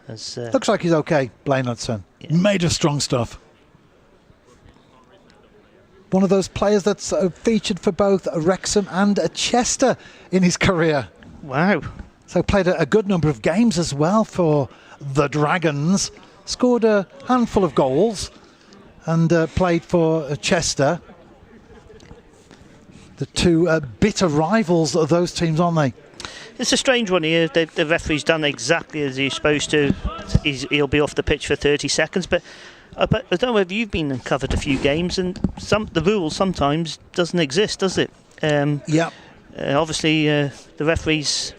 Looks like he's okay, Blaine Hudson. Yeah. Made of strong stuff. One of those players that's featured for both Wrexham and Chester in his career. Wow. So played a good number of games as well for the Dragons. Scored a handful of goals and played for Chester. The 2 bitter rivals of those teams, aren't they? It's a strange one here. The referee's done exactly as he's supposed to. He'll be off the pitch for 30 seconds, but I don't know if you've been and covered a few games, and the rule sometimes doesn't exist, does it? Obviously, the referees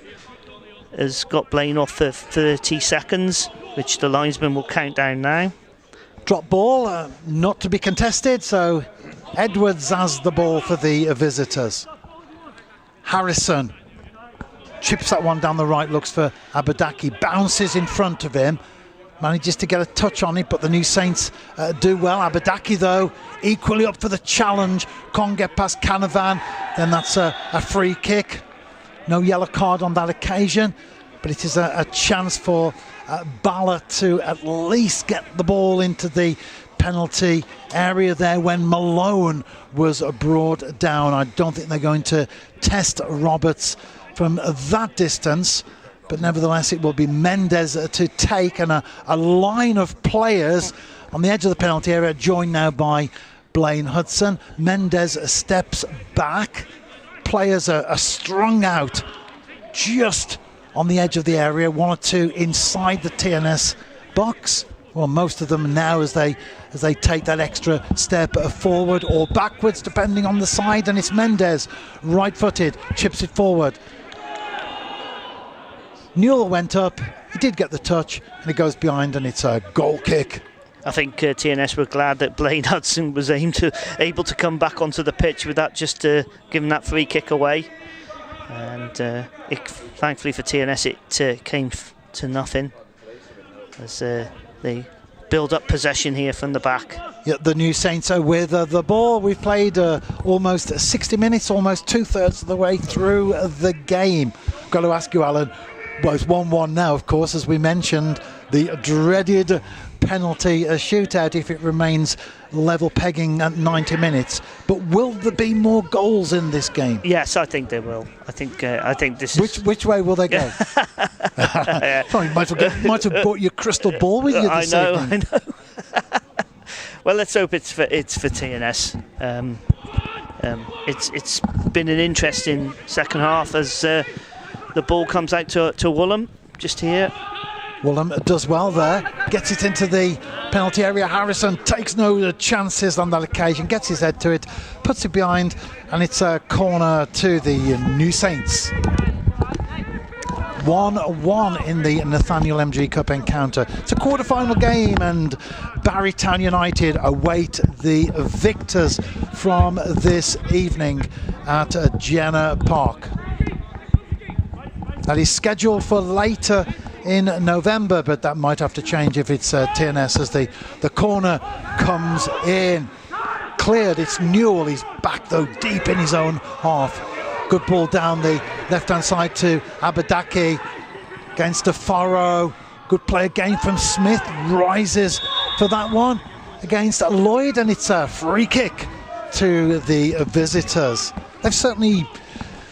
has got Blaine off for 30 seconds, which the linesman will count down now. Drop ball, not to be contested, so Edwards has the ball for the visitors. Harrison chips that one down the right, looks for Abadaki, bounces in front of him, manages to get a touch on it, but the New Saints do well. Abadaki, though, equally up for the challenge. Can't get past Canavan. Then that's a free kick. No yellow card on that occasion, but it is a chance for Bala to at least get the ball into the penalty area there when Malone was brought down. I don't think they're going to test Roberts from that distance, but nevertheless it will be Mendes to take, and a line of players on the edge of the penalty area, joined now by Blaine Hudson. Mendes steps back. Players are strung out just on the edge of the area, one or two inside the TNS box. Well, most of them now as they take that extra step forward or backwards, depending on the side. And it's Mendes, right-footed, chips it forward. Newell went up, he did get the touch, and it goes behind, and it's a goal kick. I think TNS were glad that Blaine Hudson was able to come back onto the pitch with that, just giving that free kick away. And thankfully for TNS, it came to nothing as they build up possession here from the back. Yeah, the New Saints are with the ball. We've played almost 60 minutes, almost 2/3 of the way through the game. Got to ask you, Alan, well, it's 1-1 now, of course, as we mentioned, the dreaded penalty shootout if it remains level pegging at 90 minutes. But will there be more goals in this game? Yes, I think there will. I think this is... Which way will they go? You might have brought your crystal ball with you this evening. I know. Well, let's hope it's for TNS. It's been an interesting second half as the ball comes out to Woolham just here. Woolham does well there, gets it into the penalty area. Harrison takes no chances on that occasion, gets his head to it, puts it behind, and it's a corner to the New Saints. 1-1 in the Nathaniel MG Cup encounter. It's a quarter-final game, and Barrytown United await the victors from this evening at Jenner Park. That is scheduled for later in November, but that might have to change if it's TNS as the corner comes in. Cleared, it's Newell, he's back though deep in his own half. Good ball down the left-hand side to Abadaki against the furrow. Good play again from Smith, rises for that one against Lloyd, and it's a free kick to the visitors. They've certainly,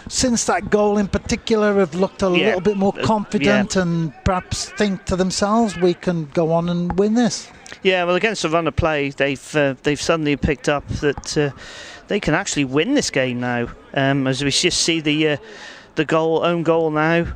since that goal in particular, have looked a little bit more confident and perhaps think to themselves, we can go on and win this. Yeah, well, against the run of play, they've suddenly picked up that they can actually win this game now. As we just see the own goal now,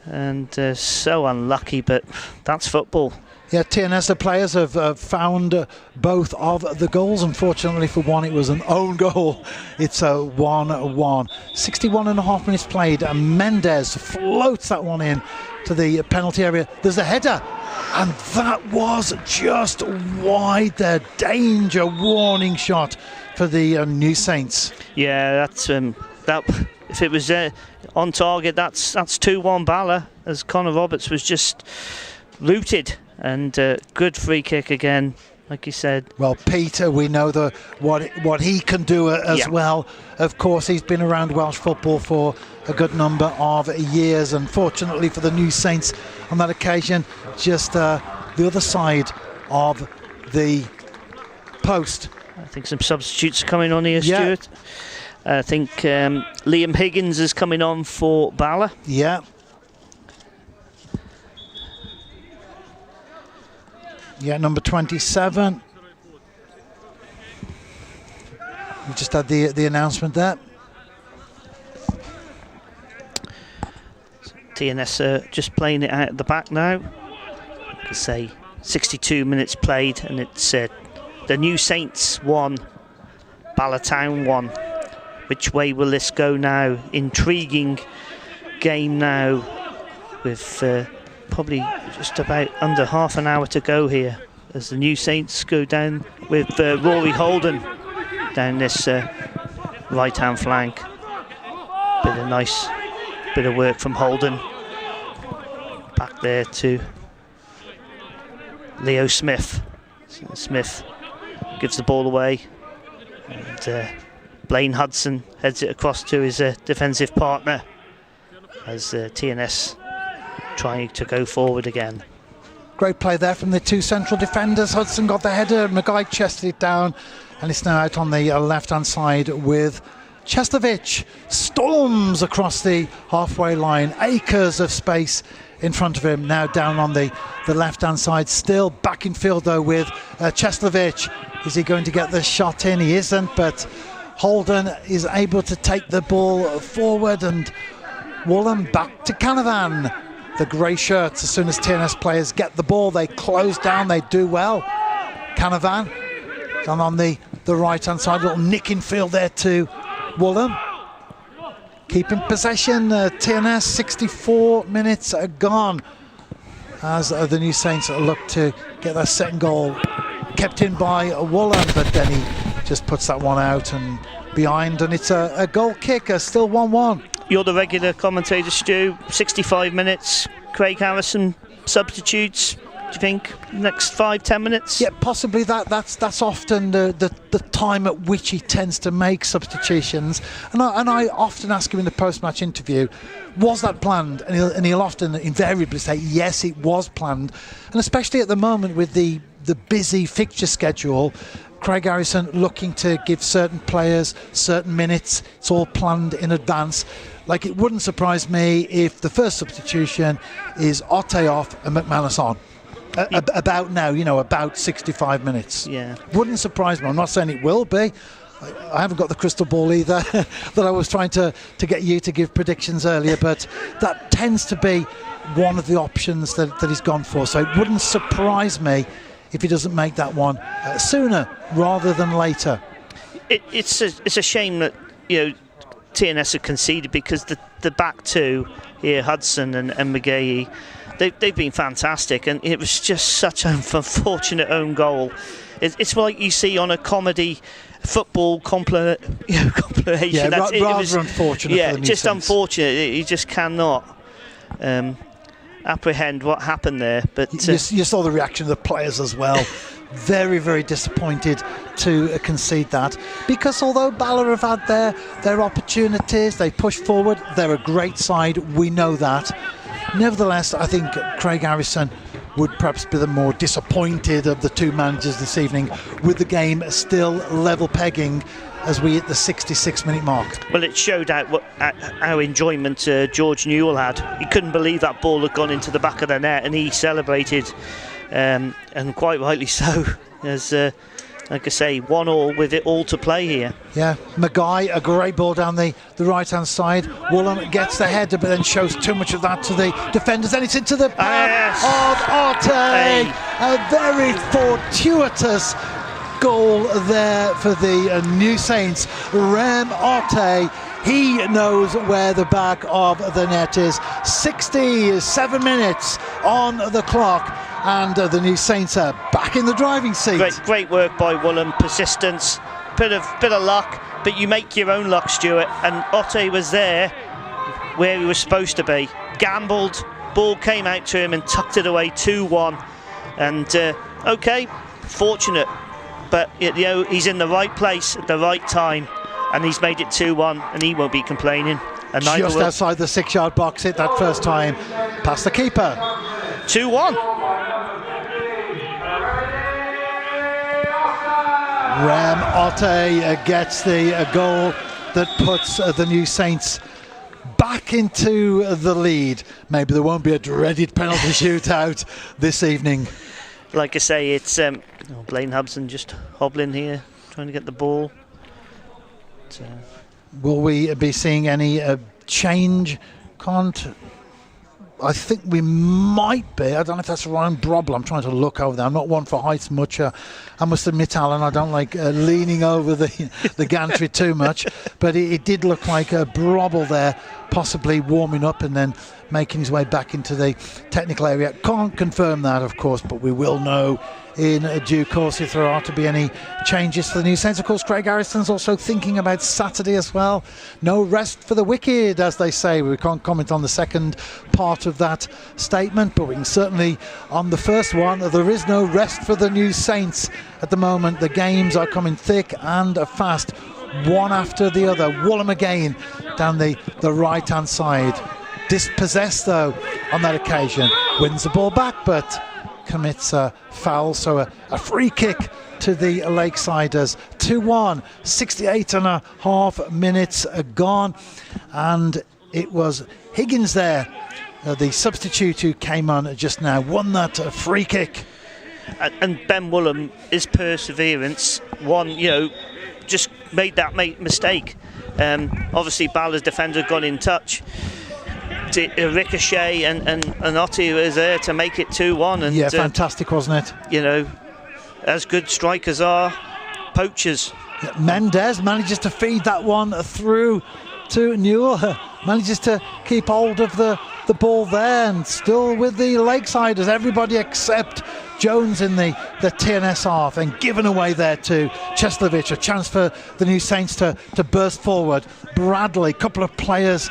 and so unlucky, but that's football. Yeah, TNS, the players have found both of the goals. Unfortunately for one, it was an own goal. It's a 1-1. 61.5 minutes played, and Mendes floats that one in to the penalty area. There's a header, and that was just wide there. Danger warning shot for the New Saints. Yeah, that's that. If it was on target, that's 2-1 Bala, as Connor Roberts was just rooted. And good free kick again, like you said. Well, Peter, we know what he can do as well. Of course, he's been around Welsh football for a good number of years. Unfortunately for the New Saints, on that occasion, just the other side of the post. I think some substitutes are coming on here, Stuart. I think Liam Higgins is coming on for Bala. Yeah. Yeah, number 27. We just had the announcement there. TNS just playing it out at the back now. Like I say, 62 minutes played, and it's the New Saints 1, Bala Town 1. Which way will this go now? Intriguing game now with probably just about under half an hour to go here as the New Saints go down with Rory Holden down this right-hand flank. A nice bit of work from Holden. Back there to Leo Smith. Smith gives the ball away, and Blaine Hudson heads it across to his defensive partner as TNS trying to go forward again. Great play there from the two central defenders. Hudson got the header, Maguire chested it down, and it's now out on the left-hand side with Cheslovic. Storms across the halfway line, acres of space in front of him, now down on the left-hand side. Still back in field though with Cheslovic. Is he going to get the shot in? He isn't, but Holden is able to take the ball forward, and Woolham back to Canavan. The grey shirts, as soon as TNS players get the ball, they close down, they do well. Canavan, and on the right-hand side, a little nick in field there to Woolham. Keeping possession, TNS, 64 minutes gone, as the New Saints look to get their second goal. Kept in by Woolham, but then he just puts that one out and behind, and it's a goal kick, still 1-1. You're the regular commentator, Stu. 65 minutes. Craig Harrison substitutes. Do you think next 5-10 minutes? Yeah, possibly that's often the time at which he tends to make substitutions. And I often ask him in the post-match interview, was that planned? And he'll often invariably say, yes, it was planned. And especially at the moment with the busy fixture schedule, Craig Harrison looking to give certain players certain minutes. It's all planned in advance. Like, it wouldn't surprise me if the first substitution is Otte off and McManus on. About now, about 65 minutes. Yeah. Wouldn't surprise me. I'm not saying it will be. I haven't got the crystal ball either that I was trying to get you to give predictions earlier, but that tends to be one of the options that he's gone for. So it wouldn't surprise me if he doesn't make that one sooner rather than later. It's a shame that TNS have conceded, because the back two here, Hudson and McGahey, they've been fantastic, and it was just such an unfortunate own goal. It's like you see on a comedy football compilation. Yeah, rather unfortunate. Yeah, for the just Saints. unfortunate. You just cannot apprehend what happened there. But you saw the reaction of the players as well. Very, very disappointed to concede that, because although Bala have had their opportunities, they push forward, they're a great side, we know that. Nevertheless, I think Craig Harrison would perhaps be the more disappointed of the two managers this evening, with the game still level pegging as we hit the 66-minute mark. Well, it showed out how enjoyment George Newell had. He couldn't believe that ball had gone into the back of the net, and he celebrated, and quite rightly so, as like I say, 1-1 with it all to play here. Yeah, Maguire, a great ball down the right-hand side. Woolham gets the header, but then shows too much of that to the defenders. Then it's into the path of Otte. A very fortuitous goal there for the New Saints. Rem Otte, he knows where the back of the net is. 67 minutes on the clock, and the New Saints are back in the driving seat. Great work by Woolham, persistence, bit of luck, but you make your own luck, Stuart, and Otte was there where he was supposed to be. Gambled, ball came out to him and tucked it away, 2-1, and okay, fortunate, but he's in the right place at the right time, and he's made it 2-1, and he won't be complaining. And just outside the 6-yard box, hit that first time past the keeper. 2-1. Rem Otte gets the goal that puts the New Saints back into the lead. Maybe there won't be a dreaded penalty shootout this evening. Like I say, it's Blaine Hubson just hobbling here, trying to get the ball. Will we be seeing any change? I think we might be. I don't know if that's Ryan Brobble. I'm trying to look over there. I'm not one for heights much. I must admit, Alan, I don't like leaning over the gantry too much. But it did look like Brobble there, possibly warming up and then making his way back into the technical area. Can't confirm that, of course, but we will know in due course if there are to be any changes for the New Saints. Of course, Craig Harrison's also thinking about Saturday as well. No rest for the wicked, as they say. We can't comment on the second part of that statement, but we can certainly on the first one. There is no rest for the New Saints at the moment. The games are coming thick and fast, one after the other. Woolham again down the right hand side, dispossessed though on that occasion, wins the ball back, but commits a foul, so a free kick to the Lakesiders. 2-1, 68 and a half minutes gone, and it was Higgins there, the substitute who came on just now, won that free kick. And Ben Woolham, his perseverance, just made that mistake. Obviously, Bala's defender got in touch. Ricochet and Otti was there to make it 2-1. And, yeah, fantastic, wasn't it? As good strikers are, poachers. Mendes manages to feed that one through to Newell. Manages to keep hold of the ball there, and still with the Lakesiders, everybody except Jones in the TNS half, and given away there to Cheslovich. A chance for the New Saints to burst forward. Bradley, couple of players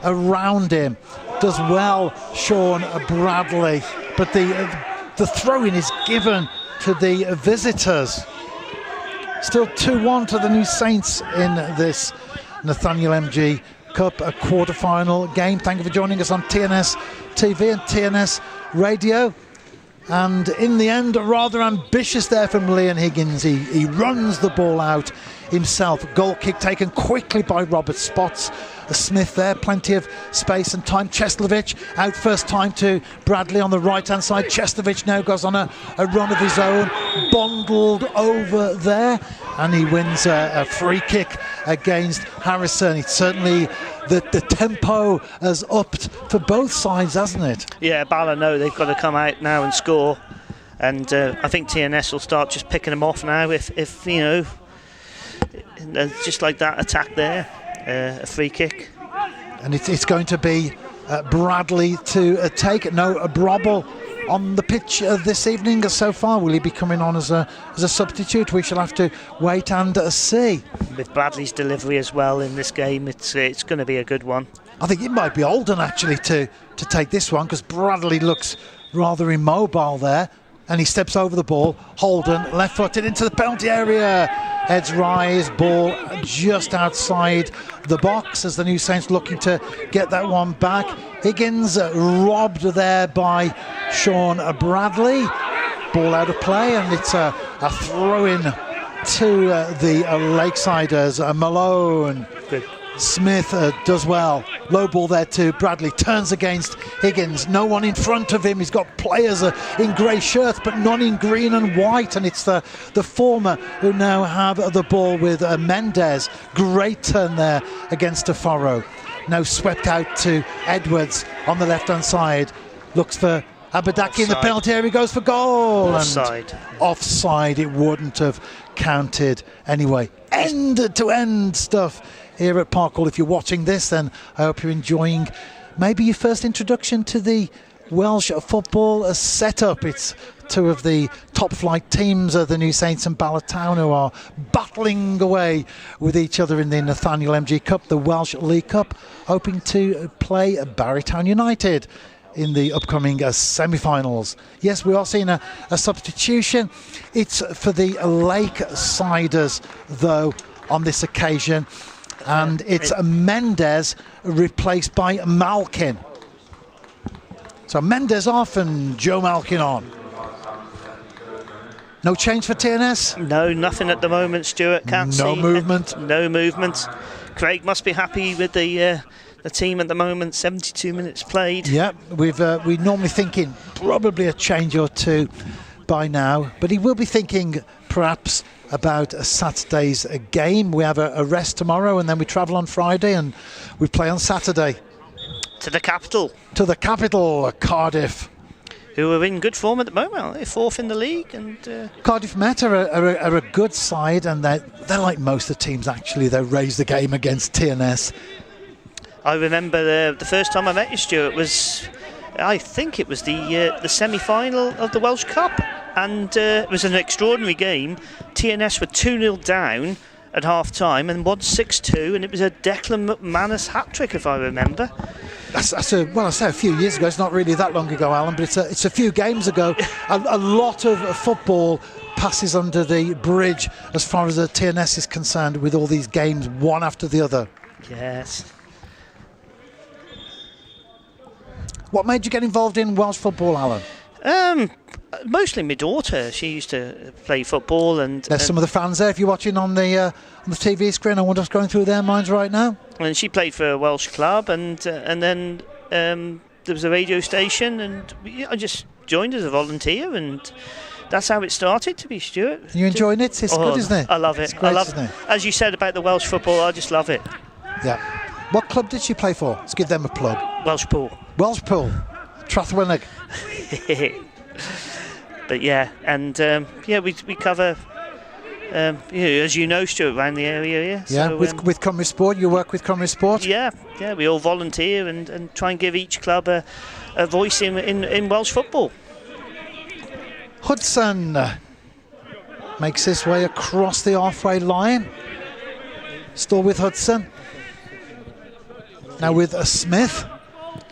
around him, does well, Sean Bradley, but the throw-in is given to the visitors. Still 2-1 to the New Saints in this Nathaniel MG Cup, a quarter-final game. Thank you for joining us on TNS TV and TNS Radio. And in the end, rather ambitious there from Leon Higgins. He runs the ball out himself. Goal kick taken quickly by Robert Spots. Smith there, plenty of space and time. Cheslovich out first time to Bradley on the right-hand side. Cheslovich now goes on a run of his own, bundled over there, and he wins a free kick against Harrison. It's certainly the tempo has upped for both sides, hasn't it? Yeah, Bala know they've got to come out now and score, and I think TNS will start just picking them off now if just like that attack there. A free kick, and it's going to be Bradley to take. No Brobble on the pitch this evening so far. Will he be coming on as a substitute? We shall have to wait and see. With Bradley's delivery as well in this game, it's going to be a good one. I think it might be Alden actually to take this one, because Bradley looks rather immobile there, and he steps over the ball. Holden left-footed into the penalty area. Heads rise, ball just outside the box as the New Saints looking to get that one back. Higgins robbed there by Sean Bradley. Ball out of play, and it's a throw-in to the Lakesiders. Malone. Good. Smith does well. Low ball there to Bradley. Turns against Higgins. No one in front of him. He's got players in grey shirts, but none in green and white. And it's the former who now have the ball with Mendes. Great turn there against Tafaro. Now swept out to Edwards on the left-hand side. Looks for Abadaki in the penalty area. Goes for goal. Offside. And offside. It wouldn't have counted anyway. End-to-end stuff here at Parkhall. If you're watching this, then I hope you're enjoying maybe your first introduction to the Welsh football setup. It's two of the top flight teams of the New Saints and Bala Town who are battling away with each other in the Nathaniel MG Cup, the Welsh League Cup, hoping to play Barrytown United in the upcoming semi-finals. Yes, we are seeing a substitution. It's for the Lakesiders though on this occasion, and it's Mendes replaced by Malkin. So Mendes off and Joe Malkin on. No change for TNS? No, nothing at the moment, Stuart. Can't see. No movement? No movement. Craig must be happy with the team at the moment. 72 minutes played. Yeah, we normally thinking probably a change or two by now, but he will be thinking perhaps about a Saturday's game. We have a rest tomorrow, and then we travel on Friday, and we play on Saturday. To the capital. To the capital, Cardiff. Who are in good form at the moment. They're fourth in the league. And Cardiff Met are a good side, and they're like most of the teams actually. They raised the game against TNS. I remember the first time I met you, Stuart, was I think it was the semi-final of the Welsh Cup, and it was an extraordinary game. TNS were 2-0 down at half-time and won 6-2, and it was a Declan McManus hat-trick, if I remember. That's I say a few years ago. It's not really that long ago, Alan, but it's a few games ago. A lot of football passes under the bridge as far as the TNS is concerned, with all these games one after the other. Yes. What made you get involved in Welsh football, Alan? Mostly my daughter. She used to play football, and There's some of the fans there. If you're watching on the TV screen, I wonder what's going through their minds right now. and she played for a Welsh club, and then there was a radio station, and I just joined as a volunteer, and that's how it started. To be Stuart, Are you enjoying it? It's good, isn't it? I love it. It's great, I love, isn't it? as you said about the Welsh football, I just love it. Yeah. What club did she play for? Let's give them a plug. Welsh pool. Welshpool, Strathwinnig. But yeah, and we cover, as you know, Stuart, around the area. Yeah, So, with Cymru Sport, you work with Cymru Sport. yeah, we all volunteer and try and give each club a voice in Welsh football. Hudson makes his way across the halfway line. Still with Hudson. Now with Smith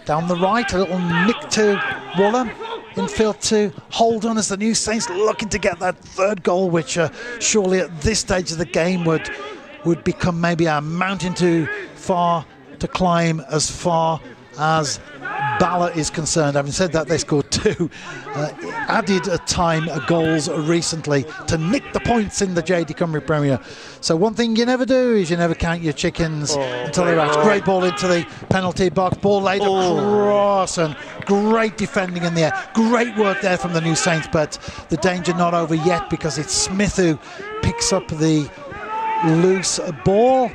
down the right, a little nick to Woolen. Infield to Holden as the New Saints looking to get that third goal, which surely at this stage of the game would become maybe a mountain too far to climb as far as Bala is concerned. Having said that, they scored two added time goals recently to nick the points in the JD Cymru Premier. So one thing you never do is you never count your chickens until they're hatched. Great ball into the penalty box, ball laid across, and great defending in the air. Great work there from the New Saints, but the danger not over yet because it's Smith who picks up the loose ball.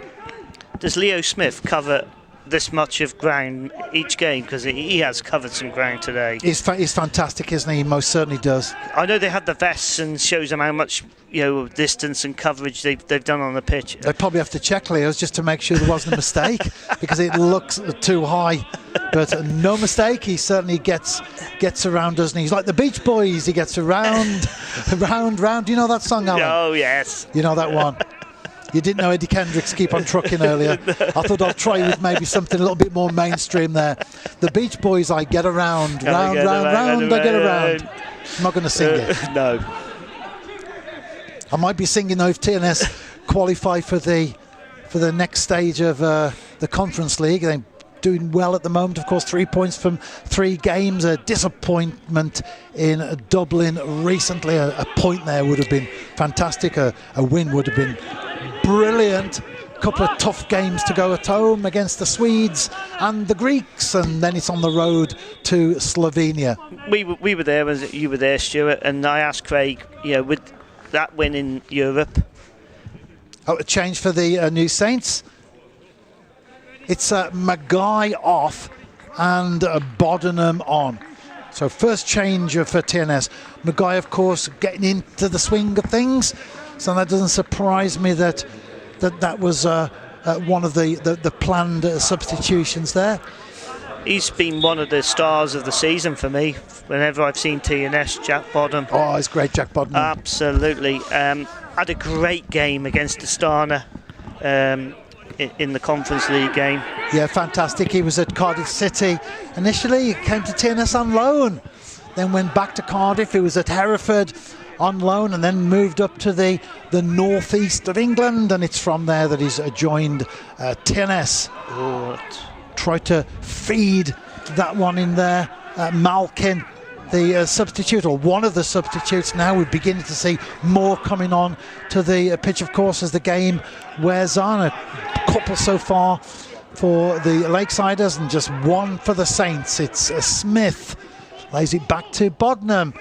Does Leo Smith cover this much of ground each game? Because he has covered some ground today. He's fantastic, isn't he? He most certainly does. I know they had the vests and shows them how much distance and coverage they've done on the pitch. They probably have to check Leo's just to make sure there wasn't a mistake because it looks too high. But no mistake, he certainly gets around, doesn't he? He's like the Beach Boys. He gets around, round. You know that song, Alan? Oh yes. You know that one. You didn't know Eddie Kendrick's Keep on Trucking earlier. I thought I'll try with maybe something a little bit more mainstream there. The Beach Boys, I get around, round, I get around. I'm not going to sing it. No. I might be singing though if TNS qualify for the next stage of the Conference League. They're doing well at the moment, of course, 3 points from 3 games. A disappointment in Dublin recently. A point there would have been fantastic. A win would have been brilliant. A couple of tough games to go at home against the Swedes and the Greeks, and then it's on the road to Slovenia. We were there, you were there, Stuart, and I asked Craig, with that win in Europe. Oh, a change for the New Saints. It's Maguire off and Bodenham on. So first change for TNS. Maguire, of course, getting into the swing of things. So that doesn't surprise me that was one of the planned substitutions there. He's been one of the stars of the season for me. Whenever I've seen TNS, Jack Bodham. Oh, it's great, Jack Bodham. Absolutely. Had a great game against Astana in the Conference League game. Yeah, fantastic. He was at Cardiff City. Initially, he came to TNS on loan. Then went back to Cardiff. He was at Hereford on loan and then moved up to the northeast of England. And it's from there that he's joined TNS. Tried to feed that one in there. Malkin, the substitute, or one of the substitutes now. We're beginning to see more coming on to the pitch, of course, as the game wears on. A couple so far for the Lakesiders and just one for the Saints. It's Smith, lays it back to Bodnam,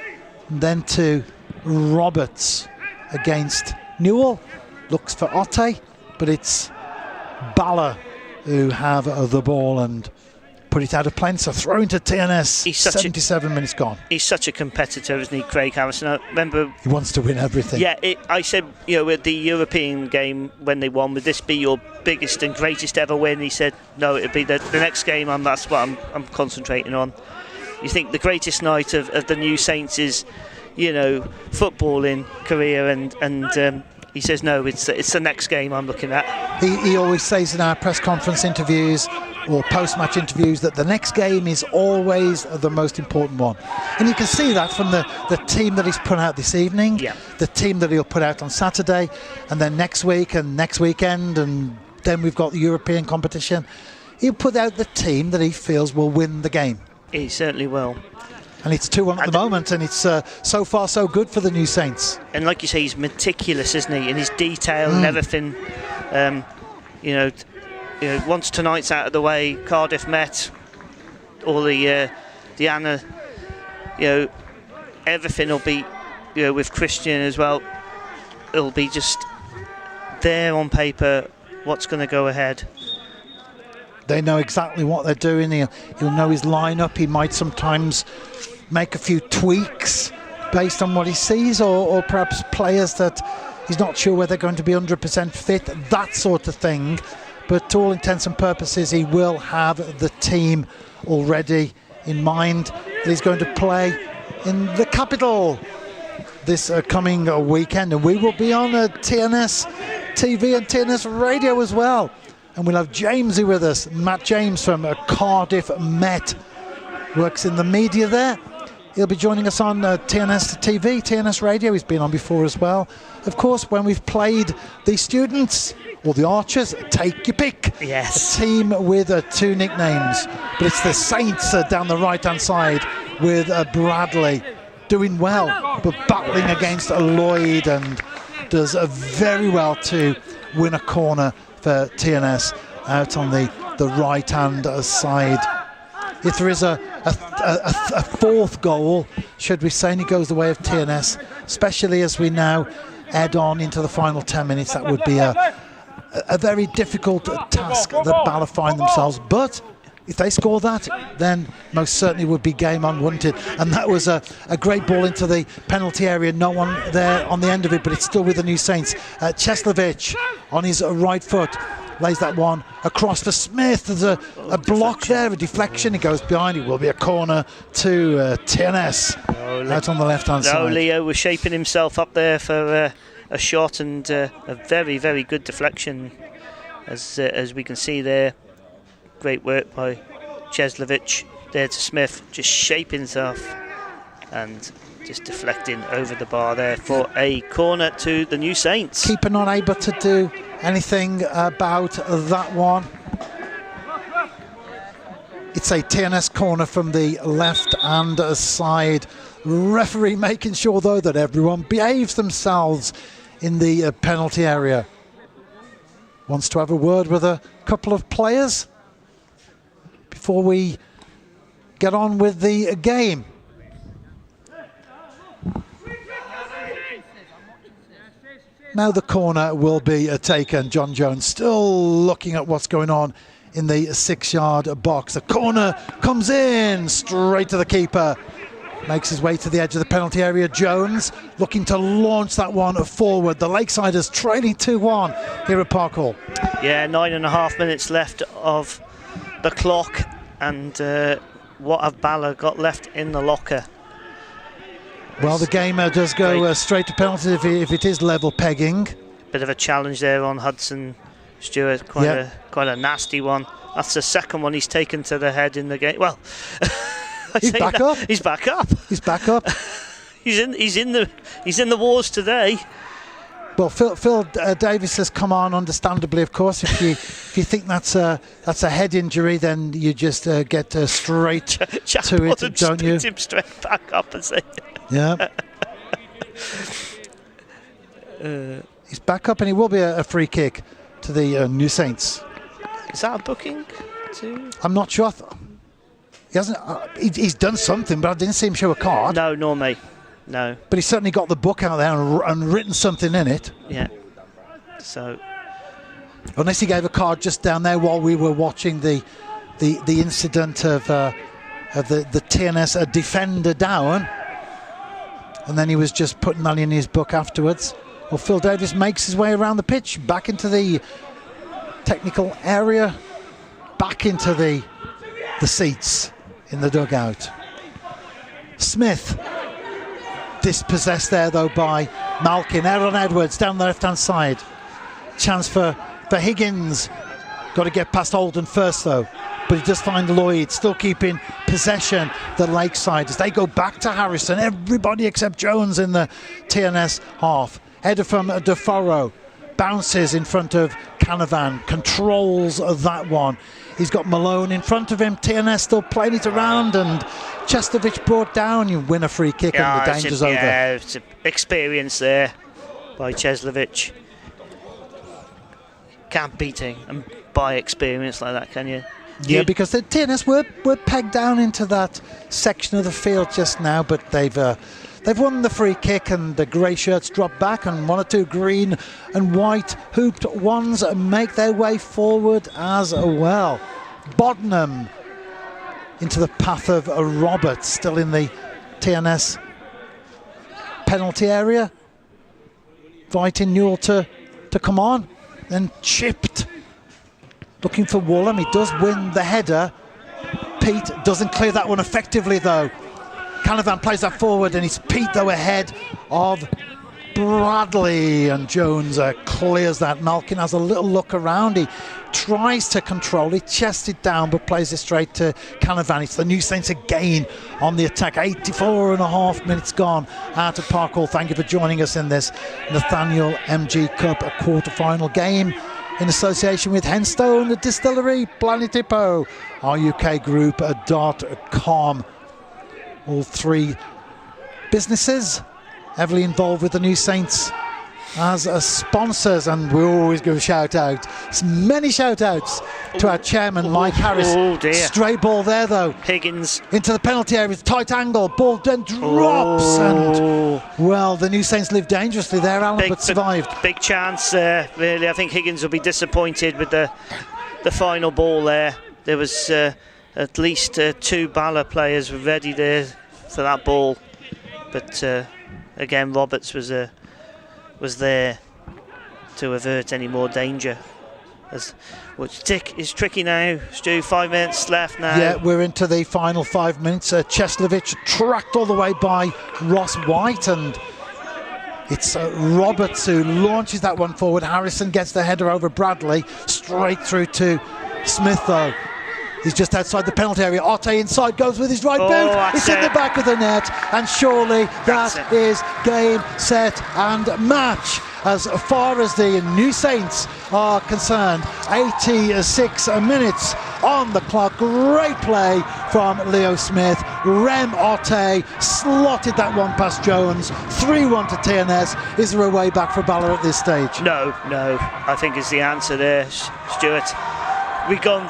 and then to Roberts against Newell. Looks for Otte, but it's Bala who have the ball and put it out of play. So throw into TNS. 77 minutes gone. He's such a competitor, isn't he, Craig Harrison? I remember he wants to win everything. Yeah, I said, with the European game when they won, would this be your biggest and greatest ever win? He said, no, it'd be the next game. That's what I'm concentrating on. You think the greatest night of the New Saints is, footballing career, and he says, no, it's the next game I'm looking at. He always says in our press conference interviews or post-match interviews that the next game is always the most important one. And you can see that from the team that he's put out this evening, the team that he'll put out on Saturday, and then next week and next weekend, and then we've got the European competition. He'll put out the team that he feels will win the game. He certainly will. And it's 2-1 at the moment, and it's so far so good for the New Saints. And like you say, he's meticulous, isn't he, in his detail and everything. Once tonight's out of the way, Cardiff Met, all the Anna, everything will be, with Christian as well. It'll be just there on paper what's going to go ahead. They know exactly what they're doing. He'll know his lineup. He might sometimes make a few tweaks based on what he sees, or perhaps players that he's not sure whether they're going to be 100% fit, that sort of thing. But to all intents and purposes, he will have the team already in mind that he's going to play in the capital this coming weekend. And we will be on TNS TV and TNS radio as well. And we'll have Jamesy with us, Matt James from Cardiff Met, works in the media there. He'll be joining us on TNS TV, TNS radio. He's been on before as well. Of course, when we've played the students or the Archers, take your pick. Yes. A team with 2 nicknames. But it's the Saints down the right-hand side with Bradley doing well, but battling against Lloyd, and does very well to win a corner for TNS out on the right-hand side. If there is a fourth goal, should we say, and it goes the way of TNS, especially as we now head on into the final 10 minutes, that would be a very difficult task that Bala find themselves. But if they score that, then most certainly would be game on, wouldn't it? And that was a great ball into the penalty area. No one there on the end of it, but it's still with the New Saints. Cheslovich on his right foot lays that one across for Smith. There's a block there, a deflection. It goes behind. It will be a corner to TNS out on the left-hand side. Leo was shaping himself up there for a shot, and a very, very good deflection, as we can see there. Great work by Cheslovich there to Smith, just shaping himself and just deflecting over the bar there for a corner to the New Saints. Keeper not able to do anything about that one. It's a TNS corner from the left-hand side. Referee making sure, though, that everyone behaves themselves in the penalty area. Wants to have a word with a couple of players before we get on with the game. Now the corner will be taken. John Jones still looking at what's going on in the 6-yard box. The corner comes in straight to the keeper. Makes his way to the edge of the penalty area. Jones looking to launch that one forward. The Lakesiders trailing 2-1 here at Parkhall. Yeah, 9.5 minutes left of the clock, and what have Bala got left in the locker? Well, the game does go straight to penalties if it is level pegging. Bit of a challenge there on Hudson Stewart, quite a nasty one. That's the second one he's taken to the head in the game. Well, he's back up. He's back up. He's back up. He's in the wars today. Well, Phil Davis has come on, understandably, of course. If you think that's a head injury, then you just get straight to it, don't you? Him straight back up and say. Yeah. He's back up, and he will be a free kick to the New Saints. Is that a booking too? I'm not sure. He hasn't. He's done something, but I didn't see him show a card. No, nor me. No. But he's certainly got the book out there and written something in it. Yeah. So. Unless he gave a card just down there while we were watching the incident of the TNS defender down, and then he was just putting that in his book afterwards. Well, Phil Davis makes his way around the pitch, back into the technical area, back into the seats in the dugout. Smith dispossessed there though by Malkin. Aaron Edwards down the left hand side. Chance for Higgins. Got to get past Holden first though, but he does find Lloyd, still keeping possession. The Lakesiders, they go back to Harrison. Everybody except Jones in the TNS half. Header from DeFaro, bounces in front of Canavan, controls that one He's got Malone in front of him. TNS still playing it around, and Chestovic brought down. You win a free kick and the danger's over. Yeah, it's an experience there by Chestovic. Can't beat him by experience like that, can you? Yeah, because the TNS were pegged down into that section of the field just now, but they've won the free kick, and the grey shirts drop back, and one or two green and white hooped ones make their way forward as well. Boddenham into the path of Roberts, still in the TNS penalty area, inviting Newell to come on, then chipped. Looking for Woolham, he does win the header. Pete doesn't clear that one effectively though. Canavan plays that forward, and it's Pete though ahead of Bradley, and Jones clears that. Malkin has a little look around, he tries to control it, chests it down, but plays it straight to Canavan. It's the New Saints again on the attack. 84.5 minutes gone out of Park Hall. Thank you for joining us in this Nathaniel MG Cup, a quarter-final game in association with Henstone, the Distillery, Planet Hippo, our UK Group.com. All three businesses heavily involved with the New Saints as sponsors, and we always give a shout out, many shout outs to our chairman Mike Harris. Oh dear. Stray ball there though, Higgins into the penalty area, tight angle, ball then drops, and well, the New Saints lived dangerously there, Alan, but survived. Big chance there, really. I think Higgins will be disappointed with the final ball there. There was at least two Bala players ready there for that ball, but again Roberts was there to avert any more danger. Which is tricky now, Stu. 5 minutes left now. Yeah, we're into the final 5 minutes. Cheslovic tracked all the way by Ross White, and it's Roberts who launches that one forward. Harrison gets the header over Bradley, straight through to Smith though. He's just outside the penalty area. Otte inside, goes with his right boot. It's in the back of the net, and surely that is game, set and match. As far as the New Saints are concerned, 86 minutes on the clock. Great play from Leo Smith. Rem Otte slotted that one past Jones. 3-1 to TNS. Is there a way back for Bala at this stage? No, I think is the answer there, Stuart. We've gone,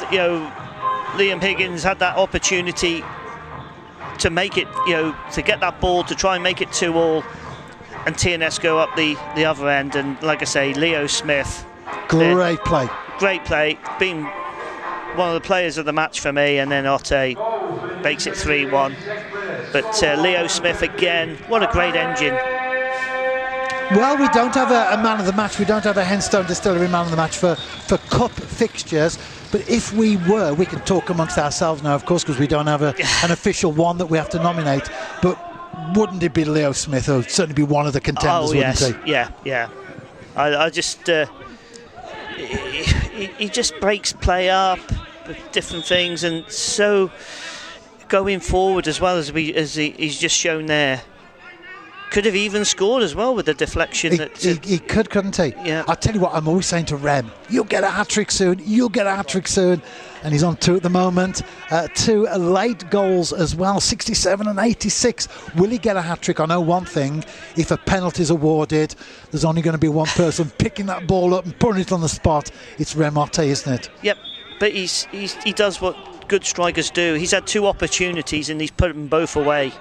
Liam Higgins had that opportunity to make it, to get that ball, to try and make it 2-2, and TNS go up the other end, and like I say, Leo Smith. Great play. Been one of the players of the match for me, and then Otte makes it 3-1. But Leo Smith again, what a great engine. Well, we don't have a man of the match. We don't have a Henstone Distillery man of the match for cup fixtures. But if we were, we can talk amongst ourselves now, of course, because we don't have an official one that we have to nominate. But wouldn't it be Leo Smith? Who would certainly be one of the contenders, wouldn't he? Yeah. I just he just breaks play up with different things, and so going forward as well as he's just shown there. Could have even scored as well with the deflection. He could, couldn't he? Yeah. I tell you what, I'm always saying to Rem, you'll get a hat-trick soon, and he's on 2 at the moment. 2 late goals as well, 67 and 86. Will he get a hat-trick? I know one thing, if a penalty is awarded, there's only going to be one person picking that ball up and putting it on the spot. It's Rem Otte, isn't it? Yep, but he does what good strikers do. He's had 2 opportunities and he's put them both away.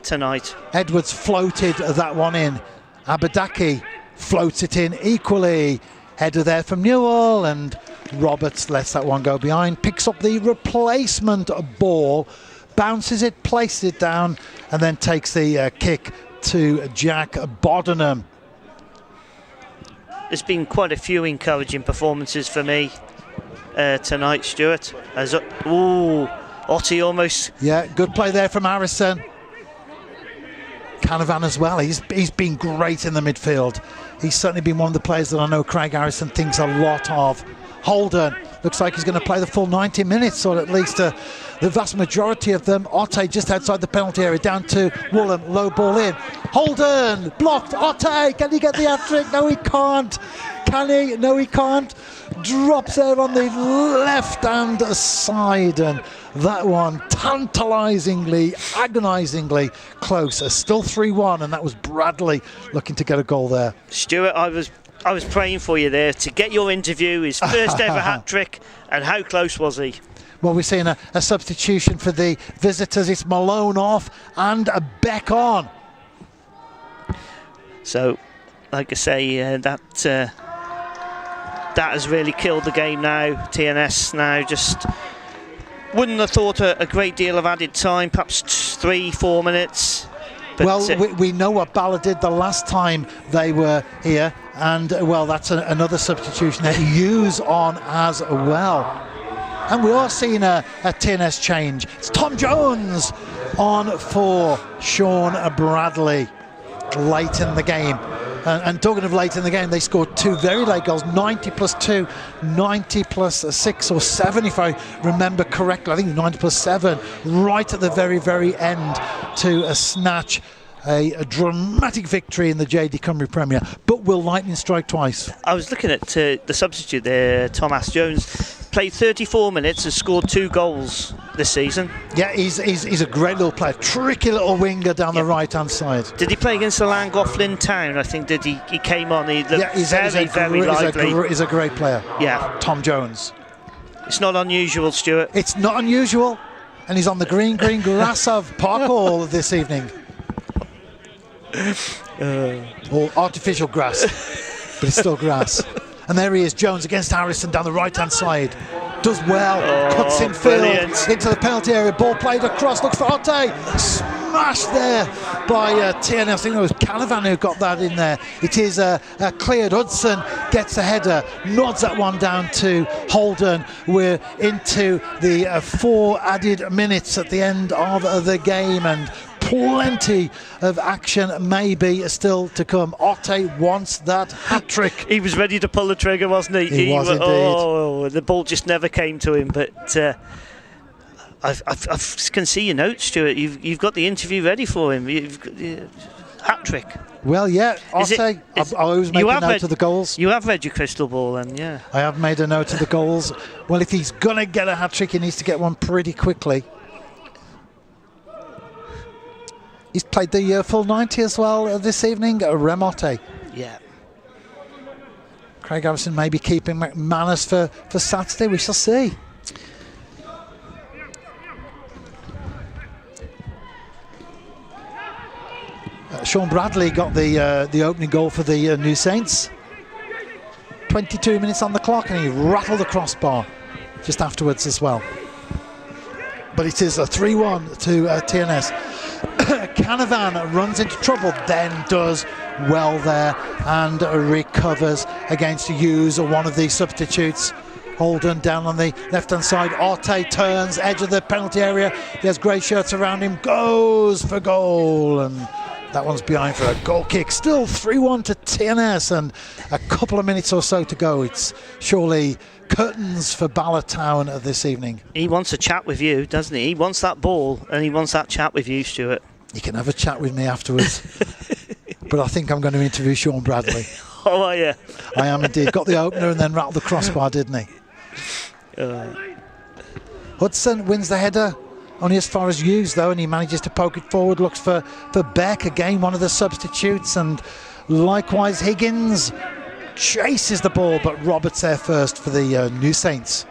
Tonight. Edwards floated that one in. Abadaki floats it in equally. Header there from Newell, and Roberts lets that one go behind. Picks up the replacement ball, bounces it, places it down, and then takes the kick to Jack Boddenham. There's been quite a few encouraging performances for me tonight, Stuart. Otte almost. Yeah, good play there from Harrison. Canavan as well, he's been great in the midfield. He's certainly been one of the players that I know Craig Harrison thinks a lot of. Holden looks like he's going to play the full 90 minutes, or at least the vast majority of them. Otte just outside the penalty area, down to Woolham, low ball in. Holden blocked. Otte, can he get the hat-trick? No, he can't. Can he? No, he can't. drops there on the left-hand side, and that one tantalisingly, agonisingly close. Still 3-1, and that was Bradley looking to get a goal there. Stuart, I was praying for you there to get your interview, his first ever hat-trick, and how close was he? Well, we're seeing a substitution for the visitors. It's Malone off and a Beck on. So, like I say, that has really killed the game now. TNS now just wouldn't have thought a great deal of added time, perhaps 3-4 minutes. But well, we know what Bala did the last time they were here, and well, that's another substitution that Hughes on as well. And we are seeing a TNS change. It's Tom Jones on for Sean Bradley late in the game. And talking of late in the game, they scored 2 very late goals, 90 plus 2, 90 plus 6 or 7, if I remember correctly. I think 90 plus 7, right at the very, very end to snatch a dramatic victory in the JD Cymru Premier. But will lightning strike twice? I was looking at the substitute there, Thomas Jones. Played 34 minutes and scored 2 goals this season. Yeah, he's a great little player, tricky little winger down the right-hand side. Did he play against the Llangollen Town? I think he came on. He looked he's very lively. He's a great player. Yeah, Tom Jones. It's not unusual, Stuart. It's not unusual, and he's on the green grass of Parkhall this evening. Or artificial grass, but it's still grass. And there he is, Jones against Harrison down the right-hand side. Does well, cuts in field into the penalty area. Ball played across, looks for Otte. Smashed there by TNS. I think it was Canavan who got that in there. It is cleared. Hudson gets the header, nods that one down to Holden. We're into the 4 added minutes at the end of the game, and plenty of action maybe still to come. Otte wants that hat-trick. He was ready to pull the trigger, wasn't he? He was indeed. Oh, the ball just never came to him. But I can see your notes, Stuart. You've got the interview ready for him. Hat-trick. Well, yeah, Otte. I always make a note of the goals. You have read your crystal ball, then, yeah. I have made a note of the goals. Well, if he's going to get a hat-trick, he needs to get one pretty quickly. He's played the full 90 as well this evening, Remote. Yeah. Craig Harrison may be keeping McManus for Saturday. We shall see. Sean Bradley got the opening goal for the New Saints. 22 minutes on the clock, and he rattled the crossbar just afterwards as well. But it is a 3-1 to TNS. Canavan runs into trouble, then does well there and recovers against Hughes, or one of the substitutes. Holden down on the left-hand side. Otte turns, edge of the penalty area. He has grey shirts around him, goes for goal, and that one's behind for a goal kick. Still 3-1 to TNS, and a couple of minutes or so to go. It's surely curtains for Bala Town this evening. He wants a chat with you, doesn't he? He wants that ball, and he wants that chat with you, Stuart. You can have a chat with me afterwards. But I think I'm going to interview Sean Bradley. Oh, are you? I am indeed. Got the opener and then rattled the crossbar, didn't he? Hudson wins the header, only as far as Hughes though, and he manages to poke it forward. Looks for Beck, again one of the substitutes, and likewise Higgins chases the ball, but Roberts there first for the New Saints.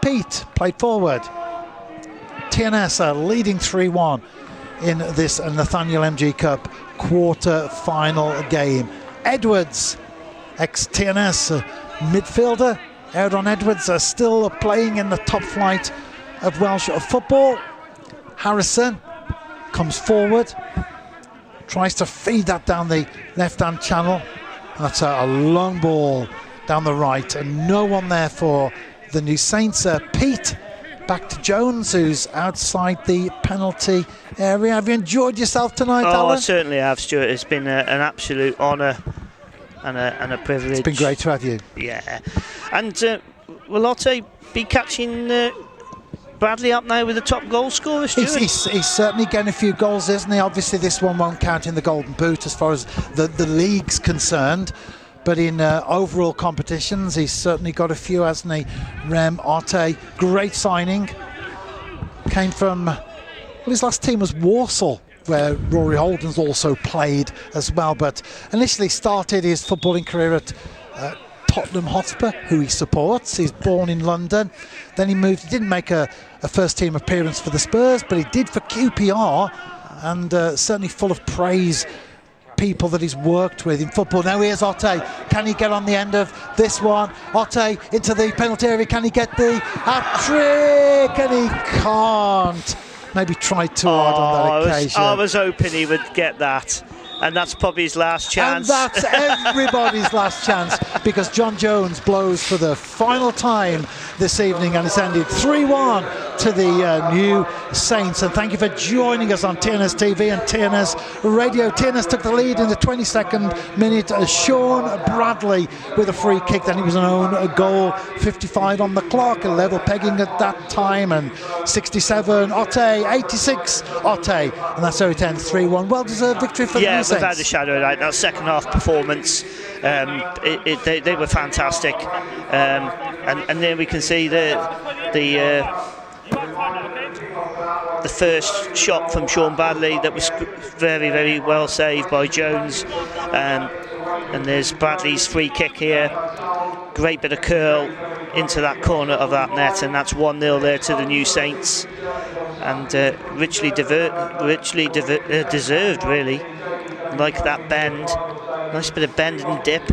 Pete played forward. TNS leading 3-1 in this Nathaniel MG Cup quarter-final game. Edwards, ex-TNS midfielder, Aaron Edwards, still playing in the top flight of Welsh football. Harrison comes forward, tries to feed that down the left-hand channel. That's a long ball down the right, and no one there for the New Saints. Pete back to Jones, who's outside the penalty area. Have you enjoyed yourself tonight, Alan? I certainly have, Stuart. It's been an absolute honour and a privilege. It's been great to have you. Yeah. And will Otte be catching Bradley up now with the top goal scorer, Stuart? He's certainly getting a few goals, isn't he? Obviously this one won't count in the Golden Boot as far as the league's concerned, but in overall competitions, he's certainly got a few, hasn't he? Rem Otte, great signing. Came from, well, his last team was Warsaw, where Rory Holden's also played as well, but initially started his footballing career at Tottenham Hotspur, who he supports. He's born in London. Then he moved, he didn't make a first team appearance for the Spurs, but he did for QPR, and certainly full of praise, people that he's worked with in football. Now here's Otte. Can he get on the end of this one? Otte into the penalty area. Can he get the hat-trick? And he can't. Maybe tried too hard on that occasion. I was hoping he would get that. And that's probably his last chance. And that's everybody's last chance, because John Jones blows for the final time this evening, and it's ended 3-1 to the new Saints. And thank you for joining us on TNS TV and TNS Radio. TNS took the lead in the 22nd minute. Sean Bradley with a free kick. Then he was an own goal. 55 on the clock, a level pegging at that time. And 67, Otte, 86, Otte. And that's how it ends 3-1. Well-deserved victory for the new Saints. Without a shadow of doubt, that second half performance, they were fantastic, and there we can see the first shot from Sean Bradley that was very, very well saved by Jones, and there's Bradley's free kick here. Great bit of curl into that corner of that net, and that's 1-0 there to the new Saints, and richly deserved, really. Like that bend, nice bit of bend and dip.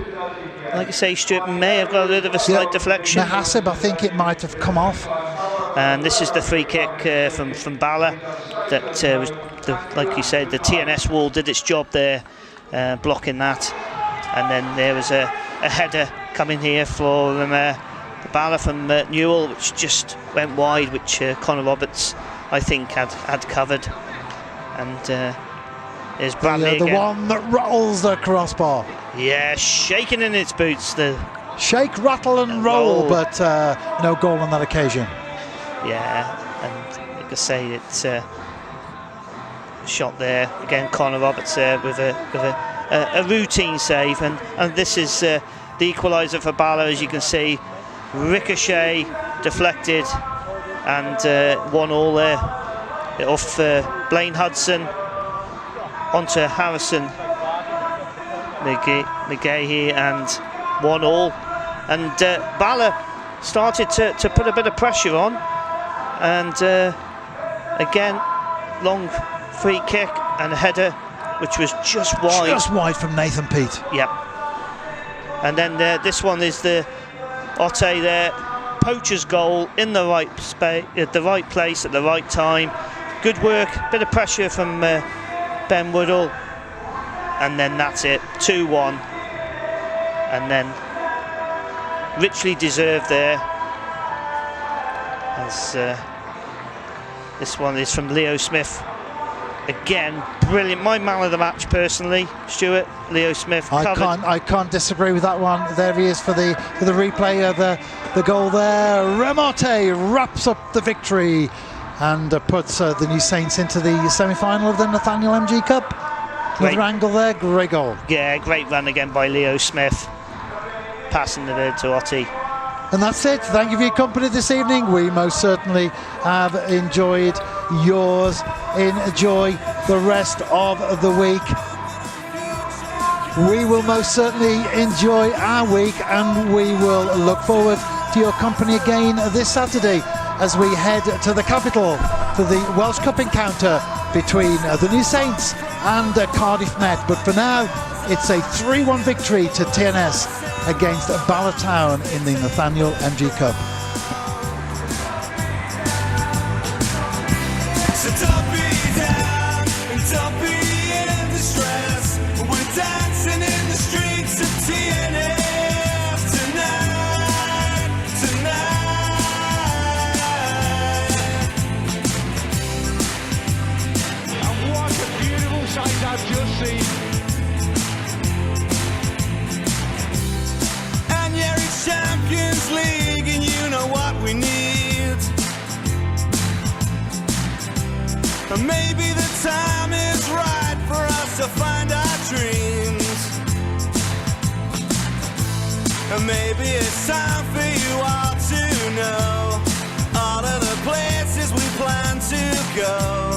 Like I say, Stuart may have got a bit of a slight deflection. Nahasib, I think it might have come off. And this is the free kick from Bala. That was, like you said, the TNS wall did its job there, blocking that. And then there was a header coming here for Bala from Newell, which just went wide, which Connor Roberts, I think, had covered. And there's Bradley the again. one that rattles the crossbar. Yeah, shaking in its boots. The shake, rattle and roll, but no goal on that occasion. Yeah, and like I say, it's a shot there again. Connor Roberts with a routine save, and this is the equaliser for Bala, as you can see. Ricochet, deflected, and 1-1 there off Blaine Hudson onto Harrison McGahey, and 1-1. And Bala started to put a bit of pressure on, and again, long free kick and a header, which was just wide. Just wide from Nathan Peat. Yep. And then this one is the Otte there, poacher's goal in the right space, at the right place at the right time. Good work, bit of pressure from Ben Woodall, and then that's it, 2-1, and then richly deserved there, as this one is from Leo Smith. Again, brilliant, my man of the match personally, Stuart, Leo Smith. I can't disagree with that one. There he is for the replay of the goal there. Remote wraps up the victory and puts the new Saints into the semi-final of the Nathaniel MG Cup. Another angle there, great goal. Yeah, great run again by Leo Smith, passing the bird to Otte. And that's it. Thank you for your company this evening. We most certainly have enjoyed yours. Enjoy the rest of the week. We will most certainly enjoy our week, and we will look forward to your company again this Saturday as we head to the capital for the Welsh Cup encounter between the New Saints and Cardiff Met. But for now, it's a 3-1 victory to TNS against Bala Town in the Nathaniel MG Cup. So don't be down and don't be in distress. We're dancing in the streets of TNS tonight. And what a beautiful sight I've just seen. And yeah, it's Champions League, and you know what we need. And maybe the time is right for us to find our dreams. And maybe it's time for you all to know all of the places we plan to go.